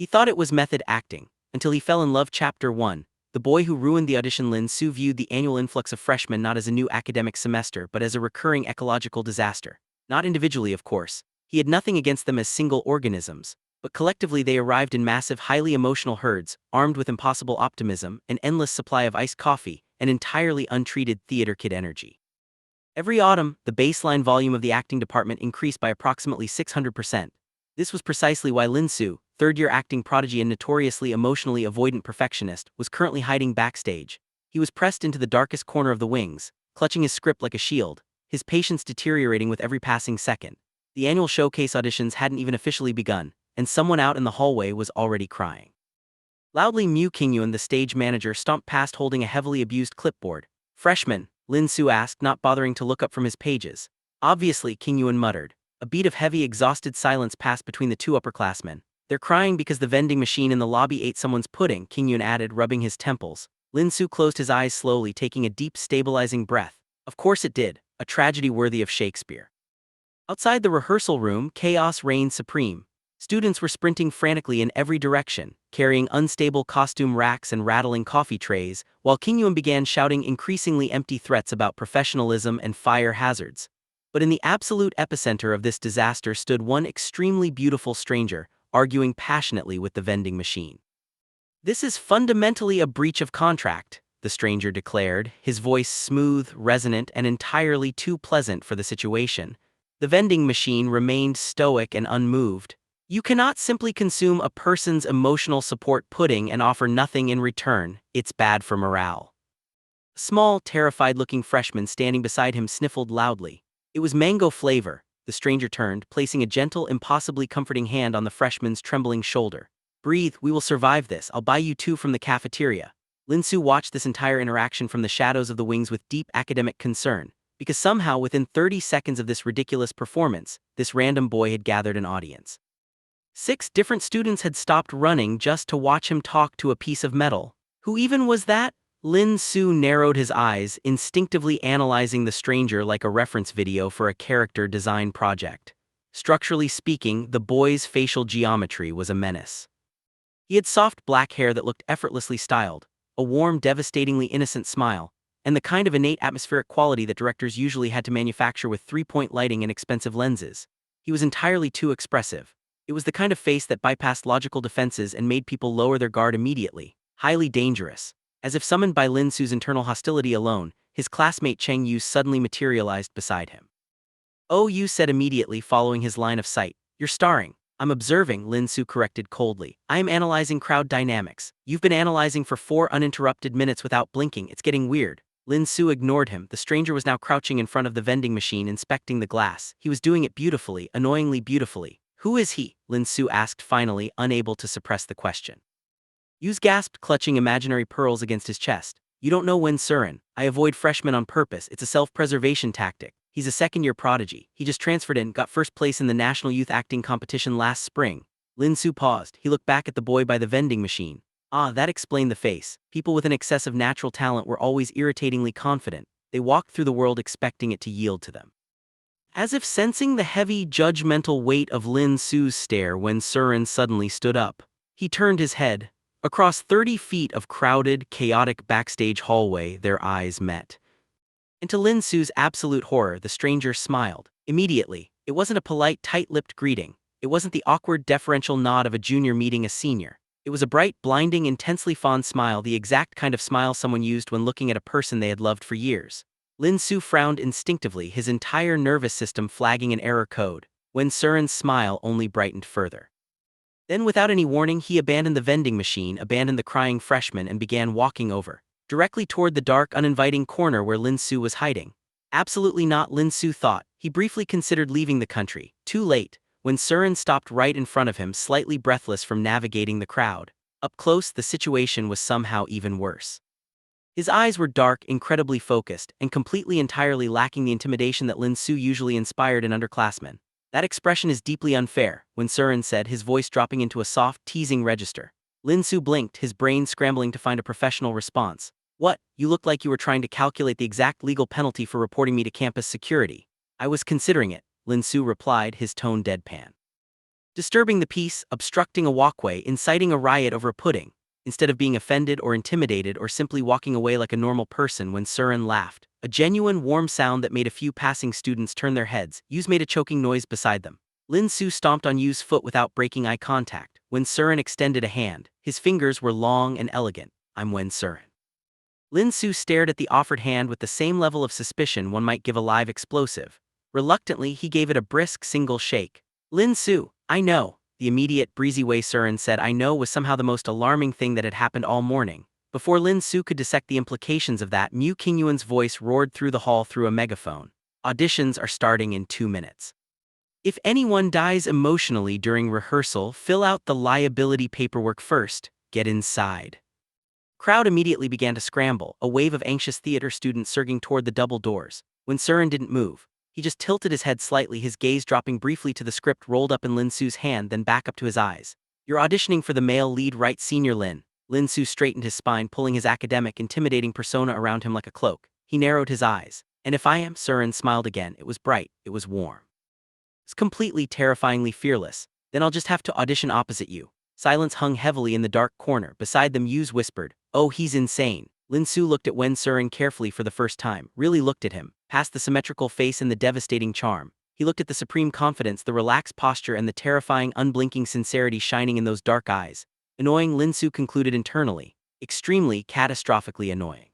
He thought it was method acting, until he fell in love. Chapter 1. The boy who ruined the audition. Lin Xu viewed the annual influx of freshmen not as a new academic semester but as a recurring ecological disaster. Not individually, of course. He had nothing against them as single organisms, but collectively they arrived in massive, highly emotional herds, armed with impossible optimism, an endless supply of iced coffee, and entirely untreated theater kid energy. Every autumn, the baseline volume of the acting department increased by approximately 600%. This was precisely why Lin Xu, third-year acting prodigy and notoriously emotionally avoidant perfectionist, was currently hiding backstage. He was pressed into the darkest corner of the wings, clutching his script like a shield, his patience deteriorating with every passing second. The annual showcase auditions hadn't even officially begun, and someone out in the hallway was already crying. Loudly, Cheng Yuze, the stage manager, stomped past holding a heavily abused clipboard. "Freshman," Lin Xu asked, not bothering to look up from his pages. "Obviously," Cheng Yuze muttered. A beat of heavy, exhausted silence passed between the two upperclassmen. "They're crying because the vending machine in the lobby ate someone's pudding," Cheng Yuze added, rubbing his temples. Lin Xu closed his eyes slowly, taking a deep, stabilizing breath. Of course it did, a tragedy worthy of Shakespeare. Outside the rehearsal room, chaos reigned supreme. Students were sprinting frantically in every direction, carrying unstable costume racks and rattling coffee trays, while Cheng Yuze began shouting increasingly empty threats about professionalism and fire hazards. But in the absolute epicenter of this disaster stood one extremely beautiful stranger, arguing passionately with the vending machine. "This is fundamentally a breach of contract," the stranger declared, his voice smooth, resonant, and entirely too pleasant for the situation. The vending machine remained stoic and unmoved. "You cannot simply consume a person's emotional support pudding and offer nothing in return. It's bad for morale." A small, terrified-looking freshman standing beside him sniffled loudly. It was mango flavor. The stranger turned, placing a gentle, impossibly comforting hand on the freshman's trembling shoulder. "Breathe, we will survive this. I'll buy you two from the cafeteria." Lin Xu watched this entire interaction from the shadows of the wings with deep academic concern, because somehow within 30 seconds of this ridiculous performance, this random boy had gathered an audience. 6 different students had stopped running just to watch him talk to a piece of metal. Who even was that? Lin Xu narrowed his eyes, instinctively analyzing the stranger like a reference video for a character design project. Structurally speaking, the boy's facial geometry was a menace. He had soft black hair that looked effortlessly styled, a warm, devastatingly innocent smile, and the kind of innate atmospheric quality that directors usually had to manufacture with three-point lighting and expensive lenses. He was entirely too expressive. It was the kind of face that bypassed logical defenses and made people lower their guard immediately. Highly dangerous. As if summoned by Lin Xu's internal hostility alone, his classmate Cheng Yuze suddenly materialized beside him. "Oh," Yu said immediately following his line of sight. "You're starring." "I'm observing," Lin Xu corrected coldly. "I am analyzing crowd dynamics." "You've been analyzing for 4 uninterrupted minutes without blinking. It's getting weird." Lin Xu ignored him. The stranger was now crouching in front of the vending machine, inspecting the glass. He was doing it beautifully, annoyingly beautifully. "Who is he?" Lin Xu asked finally, unable to suppress the question. Yuze gasped, clutching imaginary pearls against his chest. "You don't know Wen Siran. I avoid freshmen on purpose. It's a self-preservation tactic. He's a second-year prodigy. He just transferred in, got first place in the National Youth Acting Competition last spring." Lin Xu paused. He looked back at the boy by the vending machine. Ah, that explained the face. People with an excess of natural talent were always irritatingly confident. They walked through the world expecting it to yield to them. As if sensing the heavy, judgmental weight of Lin Xu's stare, Wen Siran suddenly stood up. He turned his head. Across 30 feet of crowded, chaotic backstage hallway, their eyes met. And to Lin Xu's absolute horror, the stranger smiled. Immediately. It wasn't a polite, tight-lipped greeting. It wasn't the awkward, deferential nod of a junior meeting a senior. It was a bright, blinding, intensely fond smile, the exact kind of smile someone used when looking at a person they had loved for years. Lin Xu frowned instinctively, his entire nervous system flagging an error code. Wen Siran's smile only brightened further. Then, without any warning, he abandoned the vending machine, abandoned the crying freshman, and began walking over, directly toward the dark, uninviting corner where Lin Xu was hiding. Absolutely not, Lin Xu thought. He briefly considered leaving the country. Too late. When Siran stopped right in front of him, slightly breathless from navigating the crowd. Up close, the situation was somehow even worse. His eyes were dark, incredibly focused, and entirely lacking the intimidation that Lin Xu usually inspired in underclassmen. "That expression is deeply unfair," Wen Siran said, his voice dropping into a soft, teasing register. Lin Xu blinked, his brain scrambling to find a professional response. "What? You looked like you were trying to calculate the exact legal penalty for reporting me to campus security." "I was considering it," Lin Xu replied, his tone deadpan. disturbing the peace, obstructing a walkway, inciting a riot over a pudding, instead of being offended or intimidated or simply walking away like a normal person. Wen Siran laughed, a genuine warm sound that made a few passing students turn their heads. Yuze made a choking noise beside them. Lin Xu stomped on Yu's foot without breaking eye contact. Wen Siran extended a hand. His fingers were long and elegant. "I'm Wen Siran." Lin Xu stared at the offered hand with the same level of suspicion one might give a live explosive. Reluctantly, he gave it a brisk single shake. "Lin Xu, I know." The immediate, breezy way Siran said "I know" was somehow the most alarming thing that had happened all morning. Before Lin Xu could dissect the implications of that, Mu Qingyuan's voice roared through the hall through a megaphone. "Auditions are starting in 2 minutes. If anyone dies emotionally during rehearsal, fill out the liability paperwork first. Get inside." Crowd immediately began to scramble, a wave of anxious theater students surging toward the double doors. Wen Siran didn't move. He just tilted his head slightly, his gaze dropping briefly to the script rolled up in Lin Xu's hand, then back up to his eyes. "You're auditioning for the male lead, right, Senior Lin?" Lin Xu straightened his spine, pulling his academic, intimidating persona around him like a cloak. He narrowed his eyes. "And if I am?" Siran smiled again. It was bright, it was warm. "It's completely, terrifyingly fearless. Then I'll just have to audition opposite you." Silence hung heavily in the dark corner. Beside them, Yuze whispered, "Oh, he's insane." Lin Xu looked at Wen Siran carefully for the first time, really looked at him, past the symmetrical face and the devastating charm. He looked at the supreme confidence, the relaxed posture, and the terrifying, unblinking sincerity shining in those dark eyes. Annoying, Lin Xu concluded internally. Extremely, catastrophically annoying.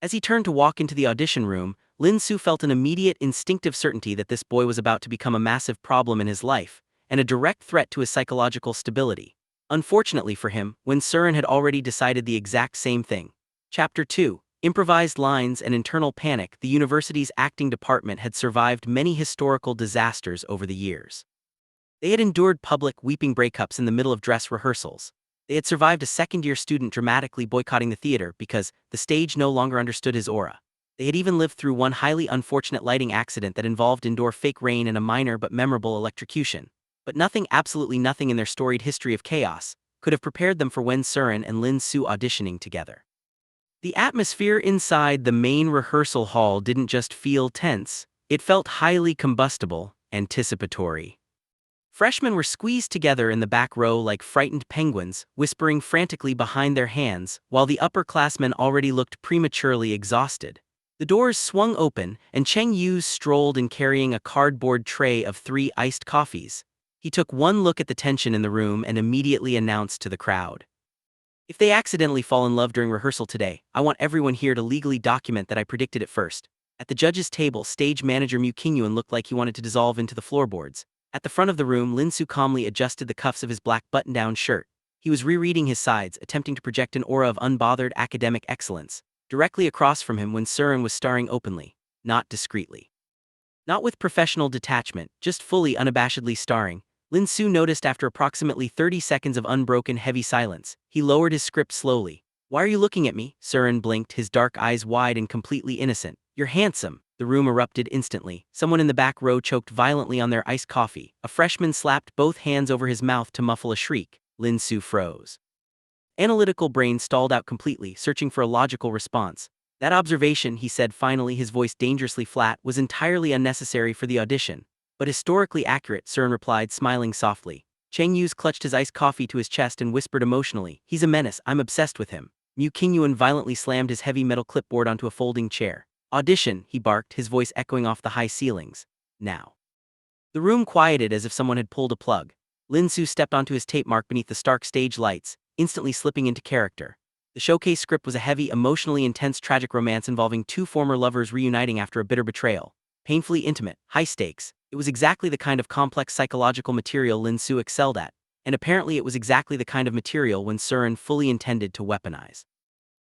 As he turned to walk into the audition room, Lin Xu felt an immediate, instinctive certainty that this boy was about to become a massive problem in his life, and a direct threat to his psychological stability. Unfortunately for him, Wen Siran had already decided the exact same thing. Chapter 2. Improvised lines and internal panic. The university's acting department had survived many historical disasters over the years. They had endured public, weeping breakups in the middle of dress rehearsals. They had survived a second-year student dramatically boycotting the theater because the stage no longer understood his aura. They had even lived through one highly unfortunate lighting accident that involved indoor fake rain and a minor but memorable electrocution. But nothing, absolutely nothing in their storied history of chaos, could have prepared them for Wen Siran and Lin Xu auditioning together. The atmosphere inside the main rehearsal hall didn't just feel tense, it felt highly combustible, anticipatory. Freshmen were squeezed together in the back row like frightened penguins, whispering frantically behind their hands, while the upperclassmen already looked prematurely exhausted. The doors swung open, and Cheng Yuze strolled in carrying a cardboard tray of 3 iced coffees. He took one look at the tension in the room and immediately announced to the crowd, "If they accidentally fall in love during rehearsal today, I want everyone here to legally document that I predicted it first." At the judges' table, stage manager Mu Qingyuan looked like he wanted to dissolve into the floorboards. At the front of the room, Lin Xu calmly adjusted the cuffs of his black button-down shirt. He was rereading his sides, attempting to project an aura of unbothered academic excellence. Directly across from him, Wen Siran was starring openly, not discreetly. Not with professional detachment, just fully unabashedly starring. Lin Xu noticed after approximately 30 seconds of unbroken heavy silence. He lowered his script slowly. "Why are you looking at me?" Siran blinked, his dark eyes wide and completely innocent. "You're handsome." The room erupted instantly. Someone in the back row choked violently on their iced coffee. A freshman slapped both hands over his mouth to muffle a shriek. Lin Xu froze. Analytical brain stalled out completely, searching for a logical response. "That observation," he said finally, his voice dangerously flat, "was entirely unnecessary for the audition." "But historically accurate," Siran replied, smiling softly. Cheng Yuze clutched his iced coffee to his chest and whispered emotionally, "He's a menace, I'm obsessed with him." Mu Qingyuan violently slammed his heavy metal clipboard onto a folding chair. "Audition," he barked, his voice echoing off the high ceilings. "Now." The room quieted as if someone had pulled a plug. Lin Xu stepped onto his tape mark beneath the stark stage lights, instantly slipping into character. The showcase script was a heavy, emotionally intense tragic romance involving 2 former lovers reuniting after a bitter betrayal. Painfully intimate, high stakes. It was exactly the kind of complex psychological material Lin Xu excelled at, and apparently it was exactly the kind of material Wen Siran fully intended to weaponize.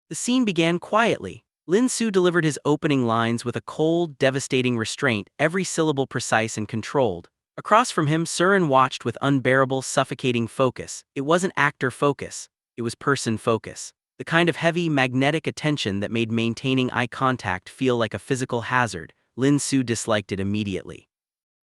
The scene began quietly. Lin Xu delivered his opening lines with a cold, devastating restraint, every syllable precise and controlled. Across from him, Siran watched with unbearable, suffocating focus. It wasn't actor focus, it was person focus. The kind of heavy, magnetic attention that made maintaining eye contact feel like a physical hazard. Lin Xu disliked it immediately.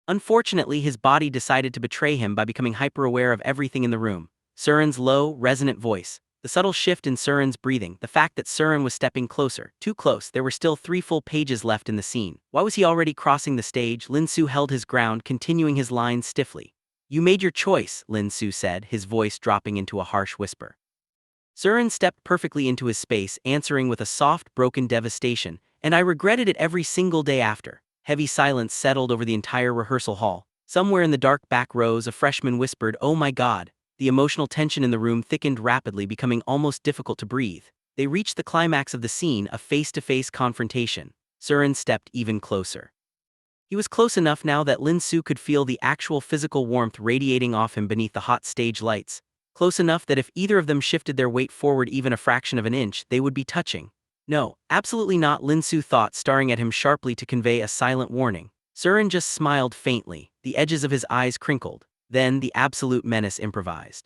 Unfortunately, his body decided to betray him by becoming hyper-aware of everything in the room. Siran's low, resonant voice, the subtle shift in Siran's breathing, the fact that Siran was stepping closer, too close. There were still 3 full pages left in the scene. Why was he already crossing the stage? Lin Xu held his ground, continuing his lines stiffly. You made your choice, Lin Xu said, his voice dropping into a harsh whisper. Siran stepped perfectly into his space, answering with a soft, broken devastation, and I regretted it every single day after. Heavy silence settled over the entire rehearsal hall. Somewhere in the dark back rows, a freshman whispered, "Oh my God." The emotional tension in the room thickened rapidly, becoming almost difficult to breathe. They reached the climax of the scene, a face-to-face confrontation. Siran stepped even closer. He was close enough now that Lin Xu could feel the actual physical warmth radiating off him beneath the hot stage lights. Close enough that if either of them shifted their weight forward even a fraction of an inch, they would be touching. No, absolutely not, Lin Xu thought, staring at him sharply to convey a silent warning. Siran just smiled faintly, the edges of his eyes crinkled. Then the absolute menace improvised.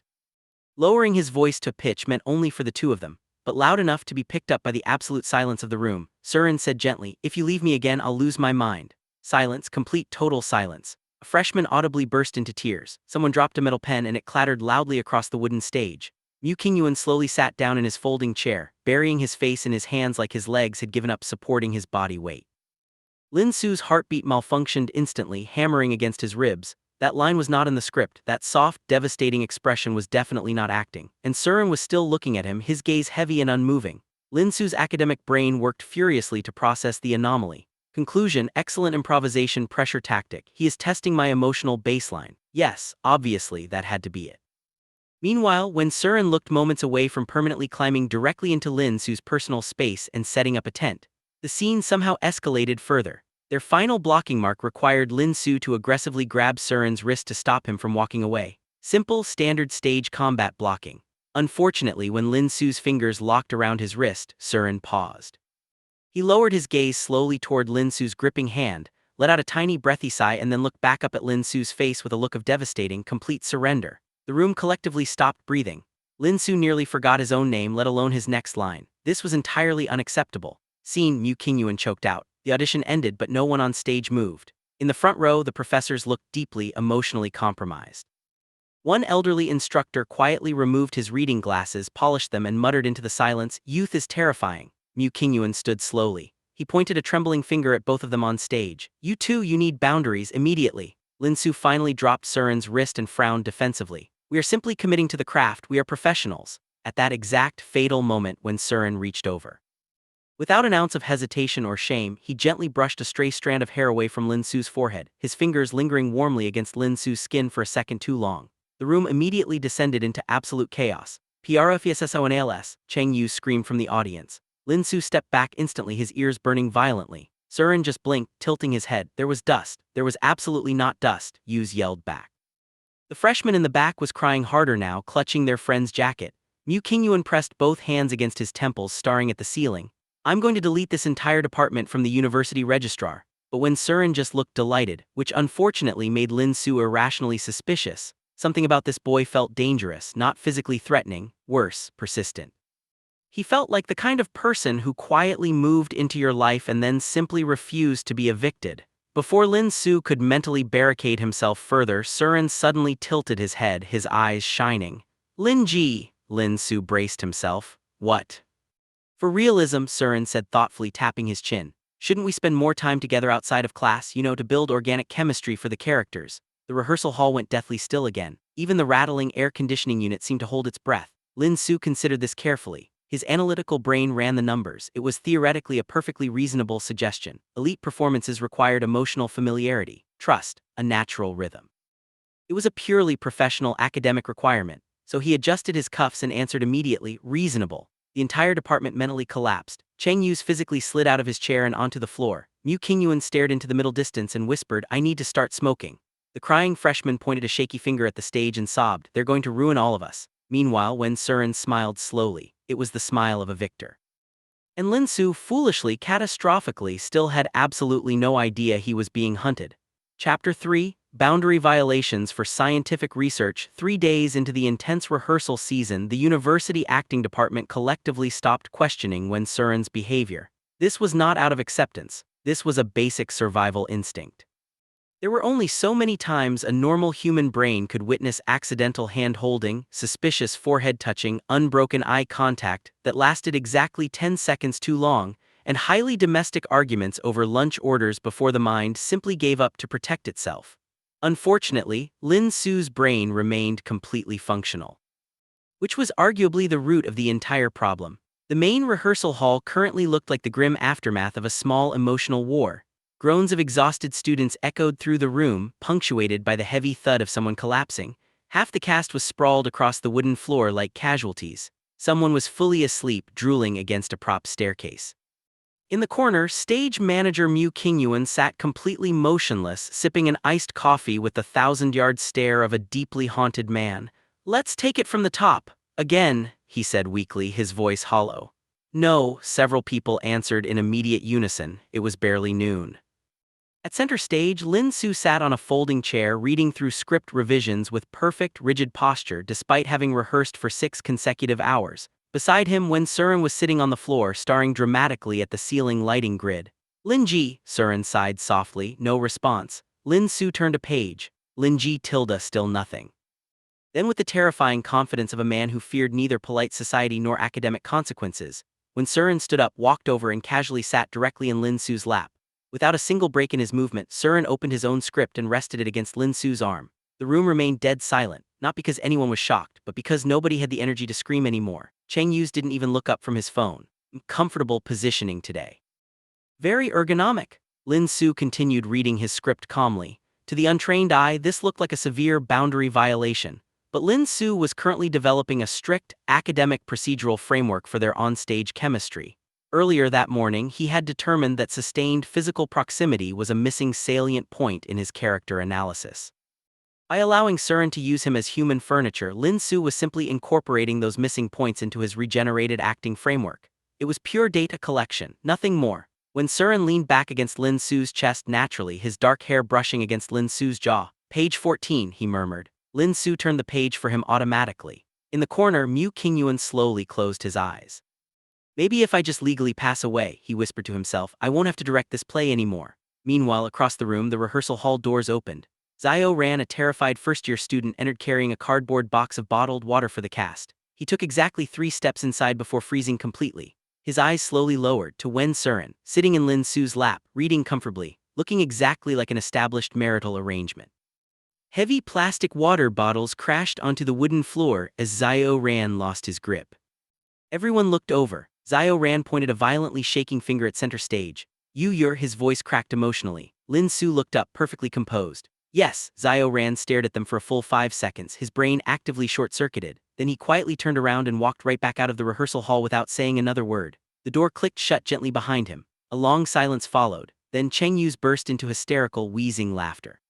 Lowering his voice to pitch meant only for the two of them, but loud enough to be picked up by the absolute silence of the room. Siran said gently, "If you leave me again, I'll lose my mind." Silence, complete total silence. A freshman audibly burst into tears. Someone dropped a metal pen and it clattered loudly across the wooden stage. Mu Qingyuan slowly sat down in his folding chair, burying his face in his hands like his legs had given up supporting his body weight. Lin Xu's heartbeat malfunctioned instantly, hammering against his ribs. That line was not in the script, that soft, devastating expression was definitely not acting. And Siran was still looking at him, his gaze heavy and unmoving. Lin Xu's academic brain worked furiously to process the anomaly. Conclusion: excellent improvisation pressure tactic. He is testing my emotional baseline. Yes, obviously that had to be it. Meanwhile, when Siran looked moments away from permanently climbing directly into Lin Xu's personal space and setting up a tent, the scene somehow escalated further. Their final blocking mark required Lin Xu to aggressively grab Siran's wrist to stop him from walking away. Simple, standard stage combat blocking. Unfortunately, when Lin Xu's fingers locked around his wrist, Siran paused. He lowered his gaze slowly toward Lin Xu's gripping hand, let out a tiny breathy sigh and then looked back up at Lin Xu's face with a look of devastating, complete surrender. The room collectively stopped breathing. Lin Xu nearly forgot his own name, let alone his next line. This was entirely unacceptable. Scene, Mu Qingyuan choked out. The audition ended, but no one on stage moved. In the front row, the professors looked deeply, emotionally compromised. One elderly instructor quietly removed his reading glasses, polished them, and muttered into the silence, "Youth is terrifying." Mu Qingyuan stood slowly. He pointed a trembling finger at both of them on stage. "You two, you need boundaries immediately." Lin Xu finally dropped Siran's wrist and frowned defensively. "We are simply committing to the craft, we are professionals." At that exact fatal moment when Siran reached over. Without an ounce of hesitation or shame, he gently brushed a stray strand of hair away from Lin Xu's forehead, his fingers lingering warmly against Lin Xu's skin for a second too long. The room immediately descended into absolute chaos. "PROFESSONALS," Cheng Yuze screamed from the audience. Lin Xu stepped back instantly, his ears burning violently. Siran just blinked, tilting his head. "There was dust." "There was absolutely not dust," Yuze yelled back. The freshman in the back was crying harder now, clutching their friend's jacket. Mu Qingyuan pressed both hands against his temples, staring at the ceiling. "I'm going to delete this entire department from the university registrar." But when Siran just looked delighted, which unfortunately made Lin Xu irrationally suspicious, something about this boy felt dangerous, not physically threatening, worse, persistent. He felt like the kind of person who quietly moved into your life and then simply refused to be evicted. Before Lin Xu could mentally barricade himself further, Siran suddenly tilted his head, his eyes shining. "Lin Ji," Lin Xu braced himself. "What?" "For realism," Siran said thoughtfully, tapping his chin. "Shouldn't we spend more time together outside of class, to build organic chemistry for the characters?" The rehearsal hall went deathly still again. Even the rattling air conditioning unit seemed to hold its breath. Lin Xu considered this carefully. His analytical brain ran the numbers. It was theoretically a perfectly reasonable suggestion. Elite performances required emotional familiarity, trust, a natural rhythm. It was a purely professional academic requirement, so he adjusted his cuffs and answered immediately, "Reasonable." The entire department mentally collapsed. Cheng Yuze physically slid out of his chair and onto the floor. Mu Qingyuan stared into the middle distance and whispered, "I need to start smoking." The crying freshman pointed a shaky finger at the stage and sobbed, "They're going to ruin all of us." Meanwhile, Wen Siran smiled slowly. It was the smile of a victor. And Lin Xu, foolishly, catastrophically, still had absolutely no idea he was being hunted. Chapter 3, Boundary Violations for Scientific Research. 3 days into the intense rehearsal season, the university acting department collectively stopped questioning Wen Siran's behavior. This was not out of acceptance. This was a basic survival instinct. There were only so many times a normal human brain could witness accidental hand-holding, suspicious forehead touching, unbroken eye contact that lasted exactly 10 seconds too long, and highly domestic arguments over lunch orders before the mind simply gave up to protect itself. Unfortunately, Lin Xu's brain remained completely functional, which was arguably the root of the entire problem. The main rehearsal hall currently looked like the grim aftermath of a small emotional war. Groans of exhausted students echoed through the room, punctuated by the heavy thud of someone collapsing. Half the cast was sprawled across the wooden floor like casualties. Someone was fully asleep, drooling against a prop staircase. In the corner, stage manager Mu Qingyuan sat completely motionless, sipping an iced coffee with the thousand-yard stare of a deeply haunted man. "Let's take it from the top. Again," he said weakly, his voice hollow. "No," several people answered in immediate unison. It was barely noon. At center stage, Lin Xu sat on a folding chair reading through script revisions with perfect, rigid posture despite having rehearsed for 6 consecutive hours. Beside him, Wen Siran was sitting on the floor, staring dramatically at the ceiling lighting grid. "Lin Ji," Siran sighed softly, no response. Lin Xu turned a page. Lin Ji tilde still nothing. Then with the terrifying confidence of a man who feared neither polite society nor academic consequences, Wen Siran stood up, walked over and casually sat directly in Lin Xu's lap. Without a single break in his movement, Siran opened his own script and rested it against Lin Xu's arm. The room remained dead silent, not because anyone was shocked, but because nobody had the energy to scream anymore. Cheng Yuze didn't even look up from his phone. Comfortable positioning today. Very ergonomic. Lin Xu continued reading his script calmly. To the untrained eye, this looked like a severe boundary violation. But Lin Xu was currently developing a strict, academic procedural framework for their on-stage chemistry. Earlier that morning, he had determined that sustained physical proximity was a missing salient point in his character analysis. By allowing Siran to use him as human furniture, Lin Xu was simply incorporating those missing points into his regenerated acting framework. It was pure data collection, nothing more. When Siran leaned back against Lin Xu's chest naturally, his dark hair brushing against Lin Xu's jaw. "Page 14, he murmured. Lin Xu turned the page for him automatically. In the corner, Mu Qingyuan slowly closed his eyes. "Maybe if I just legally pass away," he whispered to himself, "I won't have to direct this play anymore." Meanwhile, across the room, the rehearsal hall doors opened. Zhao Ran, a terrified first-year student, entered carrying a cardboard box of bottled water for the cast. He took exactly 3 steps inside before freezing completely. His eyes slowly lowered to Wen Siran, sitting in Lin Xu's lap, reading comfortably, looking exactly like an established marital arrangement. Heavy plastic water bottles crashed onto the wooden floor as Zhao Ran lost his grip. Everyone looked over. Zhao Ran pointed a violently shaking finger at center stage. "You're," his voice cracked emotionally. Lin Xu looked up, perfectly composed. "Yes." Zhao Ran stared at them for a full 5 seconds, his brain actively short-circuited. Then he quietly turned around and walked right back out of the rehearsal hall without saying another word. The door clicked shut gently behind him. A long silence followed. Then Cheng Yuze burst into hysterical, wheezing laughter.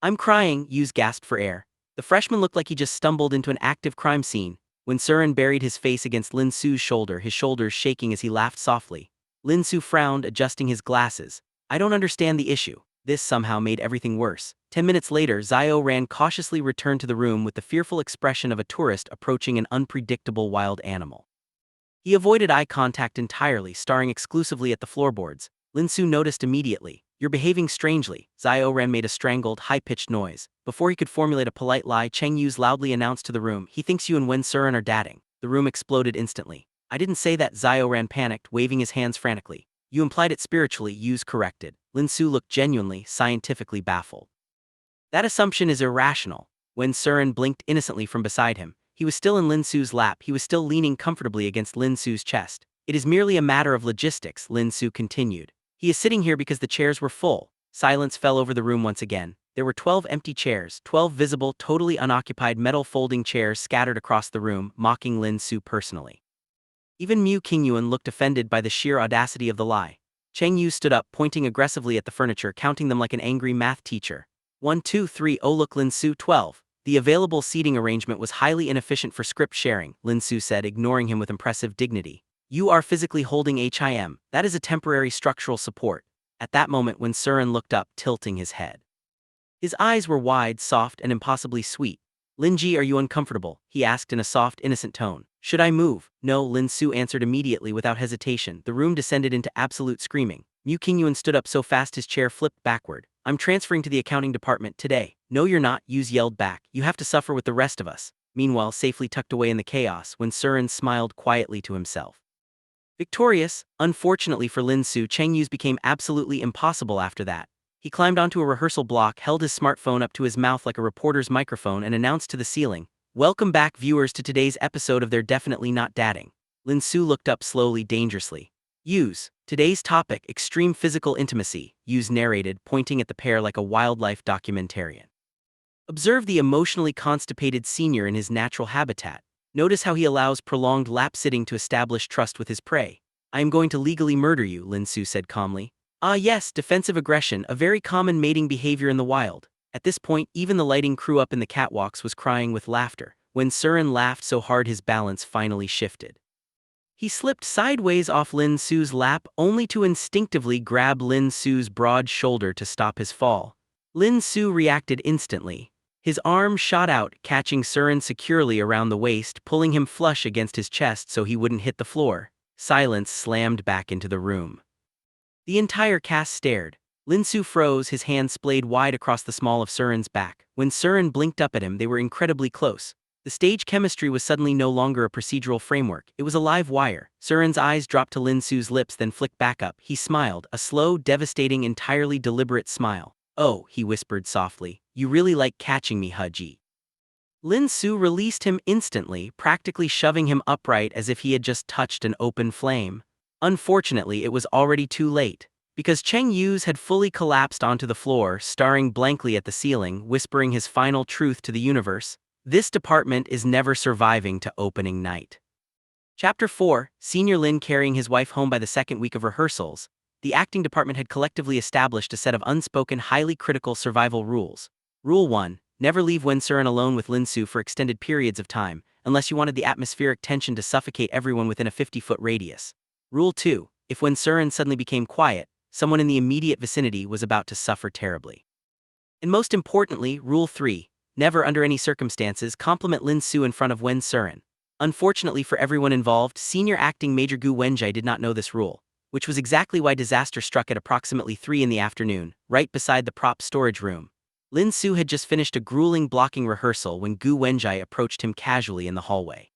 "I'm crying," Yuze gasped for air. The freshman looked like he just stumbled into an active crime scene. When Siran buried his face against Lin Xu's shoulder, his shoulders shaking as he laughed softly. Lin Xu frowned, adjusting his glasses. "I don't understand the issue." This somehow made everything worse. 10 minutes later, Zhao Ran cautiously returned to the room with the fearful expression of a tourist approaching an unpredictable wild animal. He avoided eye contact entirely, staring exclusively at the floorboards. Lin Xu noticed immediately. "You're behaving strangely." Zhao Ran made a strangled, high-pitched noise. Before he could formulate a polite lie, Cheng Yuze loudly announced to the room, "He thinks you and Wen Siran are dating." The room exploded instantly. "I didn't say that." Zhao Ran panicked, waving his hands frantically. "You implied it spiritually," Yuze corrected. Lin Xu looked genuinely, scientifically baffled. "That assumption is irrational." Wen Siran blinked innocently from beside him. He was still in Lin Xu's lap, he was still leaning comfortably against Lin Xu's chest. "It is merely a matter of logistics," Lin Xu continued. "He is sitting here because the chairs were full." Silence fell over the room once again. There were 12 empty chairs, 12 visible, totally unoccupied metal folding chairs scattered across the room, mocking Lin Xu personally. Even Mu Qingyuan looked offended by the sheer audacity of the lie. Cheng Yu stood up, pointing aggressively at the furniture, counting them like an angry math teacher. 1, 2, 3, oh look, Lin Xu, 12. The available seating arrangement was highly inefficient for script sharing, Lin Xu said, ignoring him with impressive dignity. "You are physically holding him. That is a temporary structural support." At that moment, when Siran looked up, tilting his head. His eyes were wide, soft, and impossibly sweet. "Lin Ji, are you uncomfortable?" he asked in a soft, innocent tone. "Should I move?" "No," Lin Xu answered immediately without hesitation. The room descended into absolute screaming. Mu Qingyuan stood up so fast his chair flipped backward. "I'm transferring to the accounting department today." "No you're not," Yuze yelled back. "You have to suffer with the rest of us." Meanwhile, safely tucked away in the chaos, when Siran smiled quietly to himself. Victorious. Unfortunately for Lin Xu, Cheng Yuze became absolutely impossible after that. He climbed onto a rehearsal block, held his smartphone up to his mouth like a reporter's microphone, and announced to the ceiling, "Welcome back, viewers, to today's episode of They're Definitely Not Dating." Lin Xu looked up slowly, dangerously. Yuze. Today's topic, extreme physical intimacy, Yuze narrated, pointing at the pair like a wildlife documentarian. Observe the emotionally constipated senior in his natural habitat. Notice how he allows prolonged lap-sitting to establish trust with his prey. "I am going to legally murder you," Lin Xu said calmly. "Ah yes, defensive aggression, a very common mating behavior in the wild." At this point, even the lighting crew up in the catwalks was crying with laughter. Wen Siran laughed so hard his balance finally shifted. He slipped sideways off Lin Xu's lap, only to instinctively grab Lin Xu's broad shoulder to stop his fall. Lin Xu reacted instantly. His arm shot out, catching Siran securely around the waist, pulling him flush against his chest so he wouldn't hit the floor. Silence slammed back into the room. The entire cast stared. Lin Xu froze, his hand splayed wide across the small of Siran's back. When Siran blinked up at him, they were incredibly close. The stage chemistry was suddenly no longer a procedural framework, it was a live wire. Siran's eyes dropped to Lin Xu's lips, then flicked back up. He smiled, a slow, devastating, entirely deliberate smile. "Oh," he whispered softly, "you really like catching me, Haji." Lin Xu released him instantly, practically shoving him upright as if he had just touched an open flame. Unfortunately, it was already too late, because Cheng Yuze had fully collapsed onto the floor, staring blankly at the ceiling, whispering his final truth to the universe. "This department is never surviving to opening night." Chapter 4, Senior Lin carrying his wife home. By the second week of rehearsals, the acting department had collectively established a set of unspoken, highly critical survival rules. Rule 1. Never leave Wen Siran alone with Lin Xu for extended periods of time, unless you wanted the atmospheric tension to suffocate everyone within a 50-foot radius. Rule 2. If Wen Siran suddenly became quiet, someone in the immediate vicinity was about to suffer terribly. And most importantly, Rule 3. Never under any circumstances compliment Lin Xu in front of Wen Siran. Unfortunately for everyone involved, senior acting major Gu Wenjai did not know this rule, which was exactly why disaster struck at approximately 3 in the afternoon, right beside the prop storage room. Lin Xu had just finished a grueling blocking rehearsal when Gu Wenjai approached him casually in the hallway.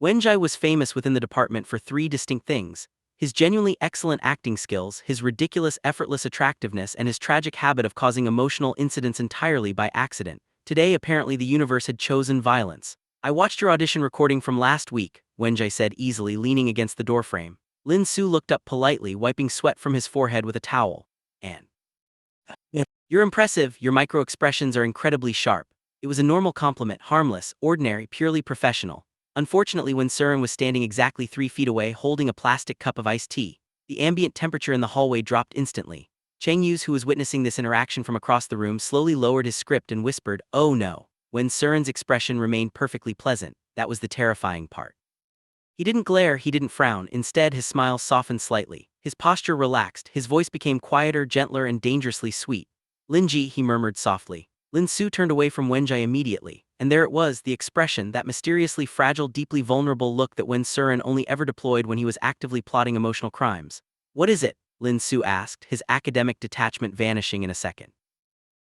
Wenjai was famous within the department for 3 distinct things: his genuinely excellent acting skills, his ridiculous effortless attractiveness, and his tragic habit of causing emotional incidents entirely by accident. Today apparently the universe had chosen violence. "I watched your audition recording from last week," Wenjai said easily, leaning against the doorframe. Lin Xu looked up politely, wiping sweat from his forehead with a towel. "And you're impressive, your micro-expressions are incredibly sharp." It was a normal compliment, harmless, ordinary, purely professional. Unfortunately, when Siran was standing exactly 3 feet away holding a plastic cup of iced tea, the ambient temperature in the hallway dropped instantly. Cheng Yuze, who was witnessing this interaction from across the room, slowly lowered his script and whispered, "Oh no." When Siran's expression remained perfectly pleasant, that was the terrifying part. He didn't glare, he didn't frown, instead his smile softened slightly. His posture relaxed, his voice became quieter, gentler, and dangerously sweet. "Linji," he murmured softly. Lin Xu turned away from Wenjai immediately, and there it was, the expression, that mysteriously fragile, deeply vulnerable look that Wen Siran only ever deployed when he was actively plotting emotional crimes. "What is it?" Lin Xu asked, his academic detachment vanishing in a second.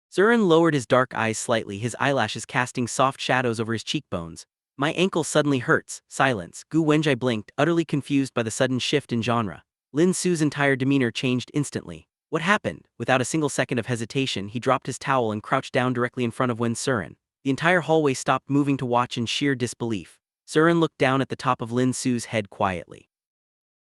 Siran lowered his dark eyes slightly, his eyelashes casting soft shadows over his cheekbones. "My ankle suddenly hurts." Silence. Gu Wenjai blinked, utterly confused by the sudden shift in genre. Lin Xu's entire demeanor changed instantly. "What happened?" Without a single second of hesitation, he dropped his towel and crouched down directly in front of Wen Siran. The entire hallway stopped moving to watch in sheer disbelief. Siran looked down at the top of Lin Xu's head quietly.